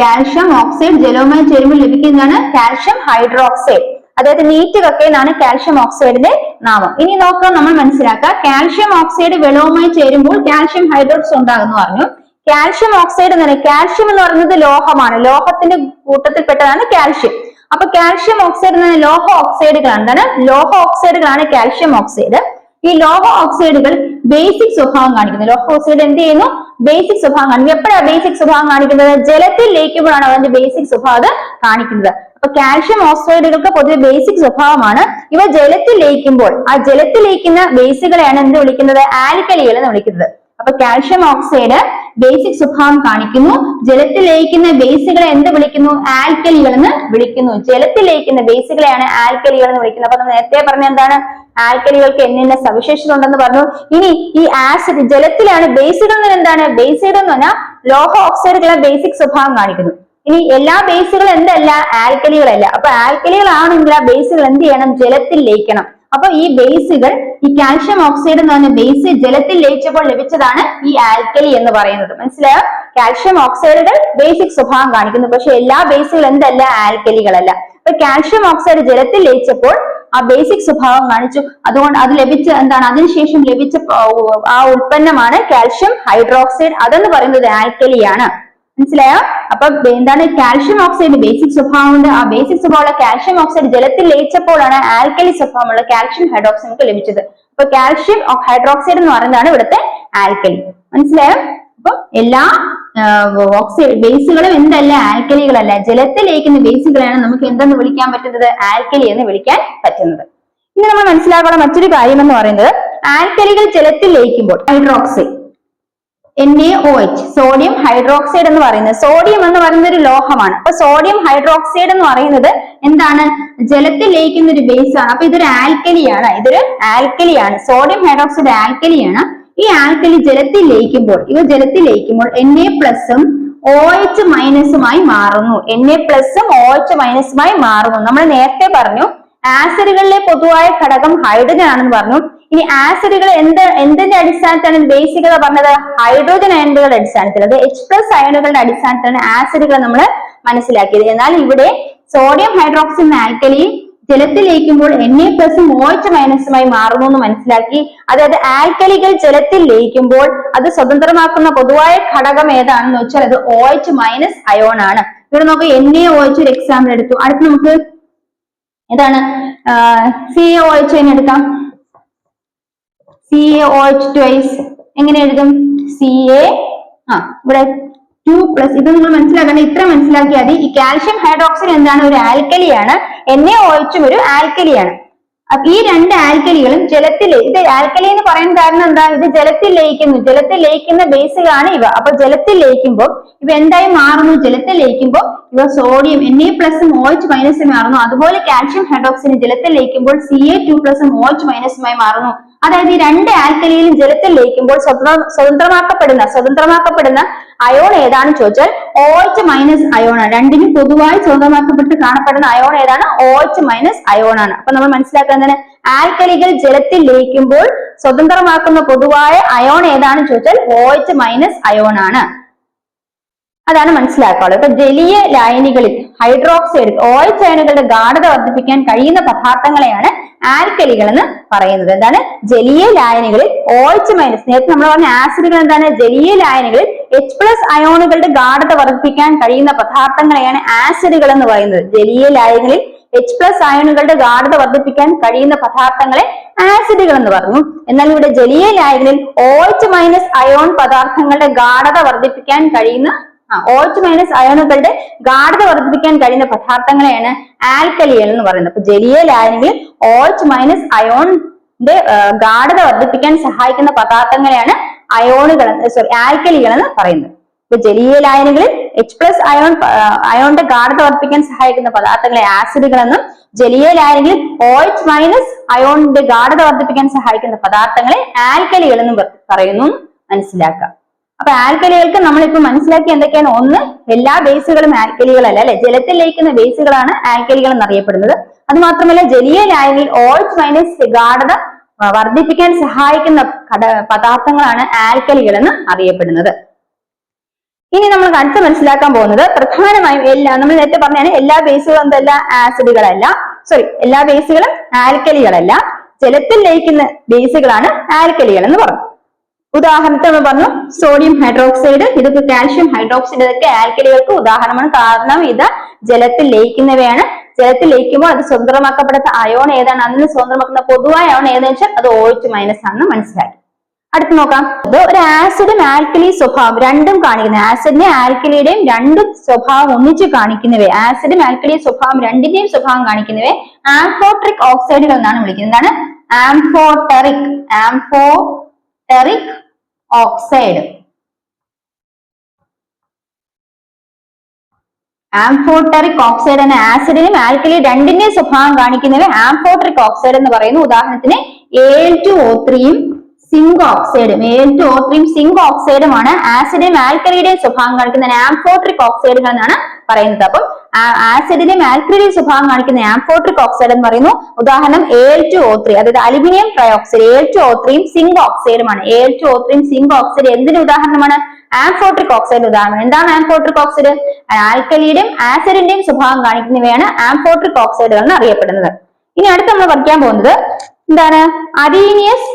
കാൽഷ്യം ഓക്സൈഡ് ജലവുമായി ചേരുമ്പോൾ ലഭിക്കുന്നതാണ് കാൽഷ്യം ഹൈഡ്രോക്സൈഡ്. അതായത് നീറ്റ് എന്നാണ് കാൽഷ്യം ഓക്സൈഡിന്റെ നാമം. ഇനി നോക്കാം, നമ്മൾ മനസ്സിലാക്കുക, കാൽഷ്യം ഓക്സൈഡ് വെള്ളവുമായി ചേരുമ്പോൾ കാൽഷ്യം ഹൈഡ്രോക്സൈഡ് ഉണ്ടാകുന്നു പറഞ്ഞു. കാൽഷ്യം ഓക്സൈഡ് എന്ന് പറയുന്നത്, കാൽഷ്യം എന്ന് പറയുന്നത് ലോഹമാണ്, ലോഹത്തിന്റെ കൂട്ടത്തിൽപ്പെട്ടതാണ് കാൽഷ്യം. അപ്പൊ കാൽഷ്യം ഓക്സൈഡ് എന്ന് പറയുന്നത് ലോഹ ഓക്സൈഡുകളാണ്. എന്താണ്? ലോഹ ഓക്സൈഡുകളാണ് കാൽഷ്യം ഓക്സൈഡ്. ഈ ലോഹ ഓക്സൈഡുകൾ ബേസിക് സ്വഭാവം കാണിക്കുന്നത്. ലോഹ ഓക്സൈഡ് എന്ത് ചെയ്യുന്നു? ബേസിക് സ്വഭാവം കാണിക്കും. എപ്പോഴാണ് ബേസിക് സ്വഭാവം കാണിക്കുന്നത്? ജലത്തിൽ ലയിക്കുമ്പോഴാണ് അതിന്റെ ബേസിക് സ്വഭാവം കാണിക്കുന്നത്. അപ്പൊ കാൽഷ്യം ഓക്സൈഡുകൾക്ക് പൊതുവെ ബേസിക് സ്വഭാവമാണ്. ഇവ ജലത്തിൽ ലയിക്കുമ്പോൾ ആ ജലത്തിൽ ലയിക്കുന്ന ബേസുകളെയാണ് എന്ത് വിളിക്കുന്നത്? ആൽക്കലികൾ എന്ന് വിളിക്കുന്നത്. അപ്പൊ കാൽഷ്യം ഓക്സൈഡ് ബേസിക് സ്വഭാവം കാണിക്കുന്നു. ജലത്തിൽ ലയിക്കുന്ന ബേസുകളെ എന്ത് വിളിക്കുന്നു? ആൽക്കലികൾ എന്ന് വിളിക്കുന്നു. ജലത്തിൽ ലയിക്കുന്ന ബേസുകളെയാണ് ആൽക്കലികൾ എന്ന് വിളിക്കുന്നത്. അപ്പൊ നമ്മൾ നേരത്തെ പറഞ്ഞ എന്താണ്? ആൽക്കലികൾക്ക് എന്നെ സവിശേഷത ഉണ്ടെന്ന് പറഞ്ഞു. ഇനി ഈ ആസിഡ് ജലത്തിലാണ് ബേസുകൾ എന്താണ്? ബേസുകൾ എന്ന് പറഞ്ഞാൽ ലോഹ ഓക്സൈഡുകളെ ബേസിക് സ്വഭാവം കാണിക്കുന്നു. ഇനി എല്ലാ ബേസുകളും എന്തല്ല? ആൽക്കലികളല്ല. അപ്പൊ ആൽക്കലികളാണെങ്കിൽ ആ ബേസുകൾ എന്ത് ചെയ്യണം? ജലത്തിൽ ലയിക്കണം. അപ്പൊ ഈ ബേസുകൾ, ഈ കാൽഷ്യം ഓക്സൈഡ് എന്ന് പറഞ്ഞ ബേസ് ജലത്തിൽ ലയിച്ചപ്പോൾ ലഭിച്ചതാണ് ഈ ആൽക്കലി എന്ന് പറയുന്നത്. മനസ്സിലായോ? കാൽഷ്യം ഓക്സൈഡുകൾ ബേസിക് സ്വഭാവം കാണിക്കുന്നു, പക്ഷെ എല്ലാ ബേസുകൾ എന്തല്ല? ആൽക്കലികളല്ല. അപ്പൊ കാൽഷ്യം ഓക്സൈഡ് ജലത്തിൽ ലയിച്ചപ്പോൾ ആ ബേസിക് സ്വഭാവം കാണിച്ചു. അതുകൊണ്ട് അത് ലഭിച്ച എന്താണ്, അതിനുശേഷം ലഭിച്ച ആ ഉൽപ്പന്നമാണ് കാൽഷ്യം ഹൈഡ്രോക്സൈഡ്. അതെന്ന് പറയുന്നത് ആൽക്കലിയാണ്. മനസ്സിലായോ? അപ്പൊ എന്താണ് കാൽഷ്യം ഓക്സൈഡ് ബേസിക് സ്വഭാവമുണ്ട്. ആ ബേസിക് സ്വഭാവമുള്ള കാൽഷ്യം ഓക്സൈഡ് ജലത്തിൽ ലയിച്ചപ്പോഴാണ് ആൽക്കലി സ്വഭാവമുള്ള കാൽഷ്യം ഹൈഡ്രോക്സൈഡ് നമുക്ക് ലഭിച്ചത്. അപ്പൊ കാൽഷ്യം ഹൈഡ്രോക്സൈഡ് എന്ന് പറയുന്നതാണ് ഇവിടുത്തെ ആൽക്കലി. മനസ്സിലായോ? അപ്പൊ എല്ലാ ഓക്സൈഡ് ബേസുകളും എന്തല്ല, ആൽക്കലികളല്ല. ജലത്തിൽ ലയിക്കുന്ന ബേസുകളാണ് നമുക്ക് എന്തെന്ന് വിളിക്കാൻ പറ്റുന്നത്, ആൽക്കലി എന്ന് വിളിക്കാൻ പറ്റുന്നത്. ഇനി നമ്മൾ മനസ്സിലാക്കുന്ന മറ്റൊരു കാര്യം എന്ന് പറയുന്നത്, ആൽക്കലികൾ ജലത്തിൽ ലയിക്കുമ്പോൾ ഹൈഡ്രോക്സൈഡ് NaOH സോഡിയം ഹൈഡ്രോക്സൈഡ് എന്ന് പറയുന്നത്, സോഡിയം എന്ന് പറയുന്ന ഒരു ലോഹമാണ്. അപ്പൊ സോഡിയം ഹൈഡ്രോക്സൈഡ് എന്ന് പറയുന്നത് എന്താണ്, ജലത്തിൽ ലയിക്കുന്ന ഒരു ബേസ് ആണ്. അപ്പൊ ഇതൊരു ആൽക്കലിയാണ്, സോഡിയം ഹൈഡ്രോക്സൈഡ് ആൽക്കലിയാണ്. ഈ ആൽക്കലി ജലത്തിൽ ലയിക്കുമ്പോൾ Na പ്ലസും OH മൈനസുമായി മാറുന്നു. Na പ്ലസും OH മൈനസുമായി മാറുന്നു. നമ്മൾ നേരത്തെ പറഞ്ഞു ആസിഡുകളിലെ പൊതുവായ ഘടകം ഹൈഡ്രജൻ ആണെന്ന് പറഞ്ഞു. ഇനി ആസിഡുകൾ എന്തിന്റെ അടിസ്ഥാനത്തിലാണ് ബേസികത പറഞ്ഞത്, ഹൈഡ്രോജൻ അയണുകളുടെ അടിസ്ഥാനത്തിൽ, അത് H+ അയണുകളുടെ അടിസ്ഥാനത്തിലാണ് ആസിഡുകൾ നമ്മൾ മനസ്സിലാക്കിയത്. എന്നാൽ ഇവിടെ സോഡിയം ഹൈഡ്രോക്സൈഡ് ആൽക്കലി ജലത്തിൽ ലയിക്കുമ്പോൾ Na പ്ലസും OH മൈനസുമായി മാറുന്നു എന്ന് മനസ്സിലാക്കി. അതായത് ആൽക്കലികൾ ജലത്തിൽ ലയിക്കുമ്പോൾ അത് സ്വതന്ത്രമാക്കുന്ന പൊതുവായ ഘടകം ഏതാണെന്ന് വെച്ചാൽ അത് OH മൈനസ് അയോൺ ആണ്. ഇവിടെ നമുക്ക് NaOH ഒരു എക്സാമ്പിൾ എടുത്തു. അടുത്ത് നമുക്ക് ഏതാണ്, CaOH തന്നെ എടുക്കാം. CaOH ട്വൈസ് എങ്ങനെ എഴുതും, ഇവിടെ 2+, ഇത് നിങ്ങൾ മനസ്സിലാക്കണം. ഇത്ര മനസ്സിലാക്കിയാൽ മതി. ഈ കാൽഷ്യം ഹൈഡ്രോക്സൈഡ് എന്താണ്, ഒരു ആൽക്കലിയാണ്. NaOH ഒരു ആൽക്കലിയാണ്. അപ്പൊ ഈ രണ്ട് ആൽക്കലികളും ജലത്തിൽ, ഇത് ആൽക്കലി എന്ന് പറയാൻ കാരണം എന്താ, ഇത് ജലത്തിൽ ലയിക്കുന്ന ബേസുകളാണ് ഇവ. അപ്പൊ ജലത്തിൽ ലയിക്കുമ്പോൾ ഇവ എന്തായി മാറുന്നു, ജലത്തിൽ ലയിക്കുമ്പോൾ ഇവ സോഡിയം Na പ്ലസും OH മൈനസും മാറുന്നു. അതുപോലെ കാൽഷ്യം ഹൈഡ്രോക്സൈഡ് ജലത്തിൽ ലയിക്കുമ്പോൾ Ca2 പ്ലസും OH മൈനസുമായി മാറുന്നു. അതായത് ഈ രണ്ട് ആൽക്കലിയിലും ജലത്തിൽ ലയിക്കുമ്പോൾ സ്വതന്ത്രമാക്കപ്പെടുന്ന അയോൺ ഏതാണെന്ന് ചോദിച്ചാൽ OH മൈനസ് അയോൺ ആണ്. രണ്ടിനും പൊതുവായി സ്വതന്ത്രമാക്കപ്പെട്ട് കാണപ്പെടുന്ന അയോൺ ഏതാണ്, OH മൈനസ് അയോൺ ആണ്. അപ്പൊ നമ്മൾ മനസ്സിലാക്കുന്നത് ആൽക്കലികൾ ജലത്തിൽ ലയിക്കുമ്പോൾ സ്വതന്ത്രമാക്കുന്ന പൊതുവായ അയോൺ ഏതാണെന്ന് ചോദിച്ചാൽ OH മൈനസ് അയോൺ ആണ്. അതാണ് മനസ്സിലാക്കാനുള്ളത്. ഇപ്പൊ ജലീയ ലായനികളിൽ ഹൈഡ്രോക്സൈഡ് OH അയണുകളുടെ ഗാഢത വർദ്ധിപ്പിക്കാൻ കഴിയുന്ന പദാർത്ഥങ്ങളെയാണ് ആൽക്കലികൾ എന്ന് പറയുന്നത്. എന്താണ്, ജലീയ ലായനികളിൽ OH മൈനസ്, നേരത്തെ നമ്മൾ പറഞ്ഞ ആസിഡുകൾ എന്താണ്, ജലീയ ലായനികളിൽ H+ അയോണുകളുടെ ഗാഢത വർദ്ധിപ്പിക്കാൻ കഴിയുന്ന പദാർത്ഥങ്ങളെയാണ് ആസിഡുകൾ എന്ന് പറയുന്നത്. ജലീയ ലായനികളിൽ H+ അയോണുകളുടെ ഗാഢത വർദ്ധിപ്പിക്കാൻ കഴിയുന്ന പദാർത്ഥങ്ങളെ ആസിഡുകൾ എന്ന് പറഞ്ഞു. എന്നാൽ ഇവിടെ ജലീയ ലായനികളിൽ OH മൈനസ് അയോൺ പദാർത്ഥങ്ങളുടെ ഗാഢത വർദ്ധിപ്പിക്കാൻ കഴിയുന്ന OH മൈനസ് അയോണുകളുടെ ഗാഢത വർദ്ധിപ്പിക്കാൻ കഴിയുന്ന പദാർത്ഥങ്ങളെയാണ് ആൽക്കലികൾ എന്ന് പറയുന്നത്. അപ്പൊ ജലീയ ലായനികളിൽ OH മൈനസ് അയോണിന്റെ ഗാഢത വർദ്ധിപ്പിക്കാൻ സഹായിക്കുന്ന പദാർത്ഥങ്ങളെയാണ് ആൽക്കലികൾ എന്ന് പറയുന്നത്. ഇപ്പൊ ജലീയ ലായനികളിൽ H+ അയോണിന്റെ ഗാഢത വർദ്ധിപ്പിക്കാൻ സഹായിക്കുന്ന പദാർത്ഥങ്ങളെ ആസിഡുകൾ എന്നും, ജലീയ ലായനികളിൽ OH മൈനസ് അയോണിന്റെ ഗാഢത വർദ്ധിപ്പിക്കാൻ സഹായിക്കുന്ന പദാർത്ഥങ്ങളെ ആൽക്കലികൾ എന്നും പറയുന്നു. മനസ്സിലാക്കാം. അപ്പൊ ആൽക്കലികൾക്ക് നമ്മളിപ്പോ മനസ്സിലാക്കി എന്തൊക്കെയാണ്, ഒന്ന്, എല്ലാ ബേസുകളും ആൽക്കലികളല്ല, അല്ലെ, ജലത്തിൽ ലയിക്കുന്ന ബേസുകളാണ് ആൽക്കലികൾ എന്നറിയപ്പെടുന്നത്. അത് മാത്രമല്ല ജലീയ ലായനിയിൽ OH മൈനസ് ഗാഢത വർദ്ധിപ്പിക്കാൻ സഹായിക്കുന്ന പദാർത്ഥങ്ങളാണ് ആൽക്കലികൾ എന്ന് അറിയപ്പെടുന്നത്. ഇനി നമ്മൾ അടുത്ത് മനസ്സിലാക്കാൻ പോകുന്നത് പ്രധാനമായും നമ്മൾ നേരത്തെ പറഞ്ഞാൽ എല്ലാ ബേസുകളും എന്തല്ല, ആസിഡുകളല്ല, എല്ലാ ബേസുകളും ആൽക്കലികളല്ല, ജലത്തിൽ ലയിക്കുന്ന ബേസുകളാണ് ആൽക്കലികൾ എന്ന് പറഞ്ഞു. ഉദാഹരണത്തിന് നമ്മൾ പറഞ്ഞു സോഡിയം ഹൈഡ്രോക്സൈഡ്, ഇതൊക്കെ കാൽഷ്യം ഹൈഡ്രോക്സൈഡ്, ഇതൊക്കെ ആൽക്കലികൾക്ക് ഉദാഹരണമാണ്. കാരണം ഇത് ജലത്തിൽ ലയിക്കുന്നവയാണ്. ജലത്തിൽ ലയിക്കുമ്പോൾ അത് സ്വതന്ത്രമാക്കപ്പെടുന്ന അയോൺ ഏതാണ്, അതിന് സ്വതന്ത്രമാക്കുന്ന പൊതുവായ അയോൺ ഏതാണെന്ന് വെച്ചാൽ അത് OH മൈനസ് ആണെന്ന് മനസ്സിലാക്കി. അടുത്ത് നോക്കാം, ഇത് ഒരു ആസിഡും ആൽക്കലി സ്വഭാവം രണ്ടും കാണിക്കുന്നത്, ആസിഡിന്റെ ആൽക്കലിയുടെയും രണ്ടും സ്വഭാവം ഒന്നിച്ച് കാണിക്കുന്നവയെ, ആസിഡും ആൽക്കലി സ്വഭാവം രണ്ടിന്റെയും സ്വഭാവം കാണിക്കുന്നവയെ ആംഫോട്രിക് ഓക്സൈഡുകൾ എന്നാണ് വിളിക്കുന്നത്. എന്താണ്, ആംഫോടെറിക് ഓക്സൈഡ്. ആംഫോടെറിക് ഓക്സൈഡ് എന്ന ആസിഡിനും ആൽക്കലി രണ്ടിന്റെയും സ്വഭാവം കാണിക്കുന്നവയെ ആംഫോട്രിക് ഓക്സൈഡ് എന്ന് പറയുന്നു. ഉദാഹരണത്തിന് Al2O3യും സിങ്ക് ഓക്സൈഡും, Al2O3യും സിങ്ക് ഓക്സൈഡുമാണ് ആസിഡിനും ആൽക്കലിയുടെയും സ്വഭാവം കാണിക്കുന്ന ആംഫോട്രിക് ഓക്സൈഡുകൾ എന്നാണ് പറയുന്നത്. അപ്പം ആസിഡിന്റെയും ആൽക്കലിയുടെയും സ്വഭാവം കാണിക്കുന്ന ആംഫോട്രിക് ഓക്സൈഡ് എന്ന് പറയുന്നു. ഉദാഹരണം Al2O3, അതായത് അലുമിനിയം ട്രയോക്സൈഡ്, Al2O3യും സിങ്ക് ഓക്സൈഡുമാണ്. Al2O3യും സിങ്ക് ഓക്സൈഡ് എന്തിന് ഉദാഹരണമാണ്, ആംഫോട്രിക് ഓക്സൈഡ് ഉദാഹരണം. എന്താണ് ആംഫോട്രിക് ഓക്സൈഡ്, ആൽക്കലിയുടെയും ആസിഡിന്റെയും സ്വഭാവം കാണിക്കുന്നവയാണ് ആംഫോട്രിക് ഓക്സൈഡുകൾ എന്ന് അറിയപ്പെടുന്നത്. ഇനി അടുത്ത് നമ്മൾ പഠിക്കാൻ പോകുന്നത് എന്താണ്? Arrhenius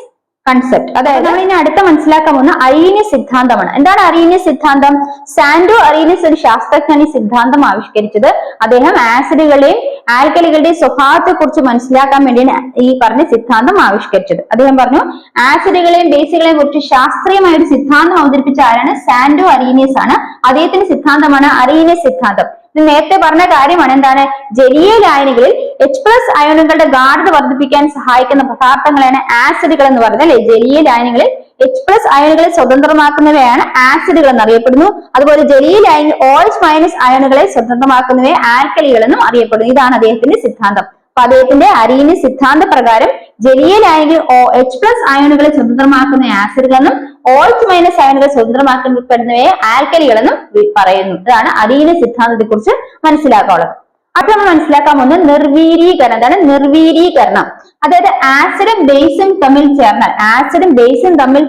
concept. അതായത് നമ്മൾ ഇനി അടുത്ത മനസ്സിലാക്കാൻ പോകുന്ന അറീനിയസ് സിദ്ധാന്തമാണ്. എന്താണ് അറീനിയസ് സിദ്ധാന്തം? സാന്റോ അറീനിയസ് ഒരു ശാസ്ത്രജ്ഞൻ ഈ സിദ്ധാന്തം ആവിഷ്കരിച്ചത്. അദ്ദേഹം ആസിഡുകളെയും ആൽക്കലികളുടെയും സ്വഭാവത്തെ കുറിച്ച് മനസ്സിലാക്കാൻ വേണ്ടിയാണ് ഈ പറഞ്ഞ സിദ്ധാന്തം ആവിഷ്കരിച്ചത്. അദ്ദേഹം പറഞ്ഞു ആസിഡുകളെയും ബേസുകളെയും കുറിച്ച് ശാസ്ത്രീയമായ ഒരു സിദ്ധാന്തം അവതരിപ്പിച്ച ആരാണ്? സാന്റോ അറീനിയസ് ആണ്. അദ്ദേഹത്തിന്റെ സിദ്ധാന്തമാണ് അറീനിയസ് സിദ്ധാന്തം. നേരത്തെ പറഞ്ഞ കാര്യമാണ്. എന്താണ്? ജലീയ ലായനികളിൽ H+ അയോണുകളുടെ ഗാഢത വർദ്ധിപ്പിക്കാൻ സഹായിക്കുന്ന പദാർത്ഥങ്ങളാണ് ആസിഡുകൾ എന്ന് പറയുന്നത് അല്ലെ. ജലീയ ലായനികളിൽ H+ അയോണുകളെ സ്വതന്ത്രമാക്കുന്നവയാണ് ആസിഡുകൾ എന്നറിയപ്പെടുന്നു. അതുപോലെ ജലീയ ലായനിയിൽ OH- അയോണുകളെ സ്വതന്ത്രമാക്കുന്നവയെ ആൽക്കലികൾ എന്നും അറിയപ്പെടുന്നു. ഇതാണ് അദ്ദേഹത്തിന്റെ സിദ്ധാന്തം. അപ്പൊ അദ്ദേഹത്തിന്റെ അറീനിയസ് സിദ്ധാന്ത പ്രകാരം ജലീയ ലായനിയിൽ H+ അയോണുകളെ സ്വതന്ത്രമാക്കുന്ന ആസിഡുകളെന്നും OH- അയോണുകളെ സ്വതന്ത്രമാക്കപ്പെടുന്നവയെ ആൽക്കലികളെന്നും പറയുന്നു. ഇതാണ് അറീനിയസ് സിദ്ധാന്തത്തെ കുറിച്ച് മനസ്സിലാക്കാനുള്ളത്. അത് നമ്മൾ മനസ്സിലാക്കാൻ പോകുന്നത് നിർവീരീകരണം. എന്താണ് നിർവീരീകരണം? അതായത് ആസിഡും ബേസും തമ്മിൽ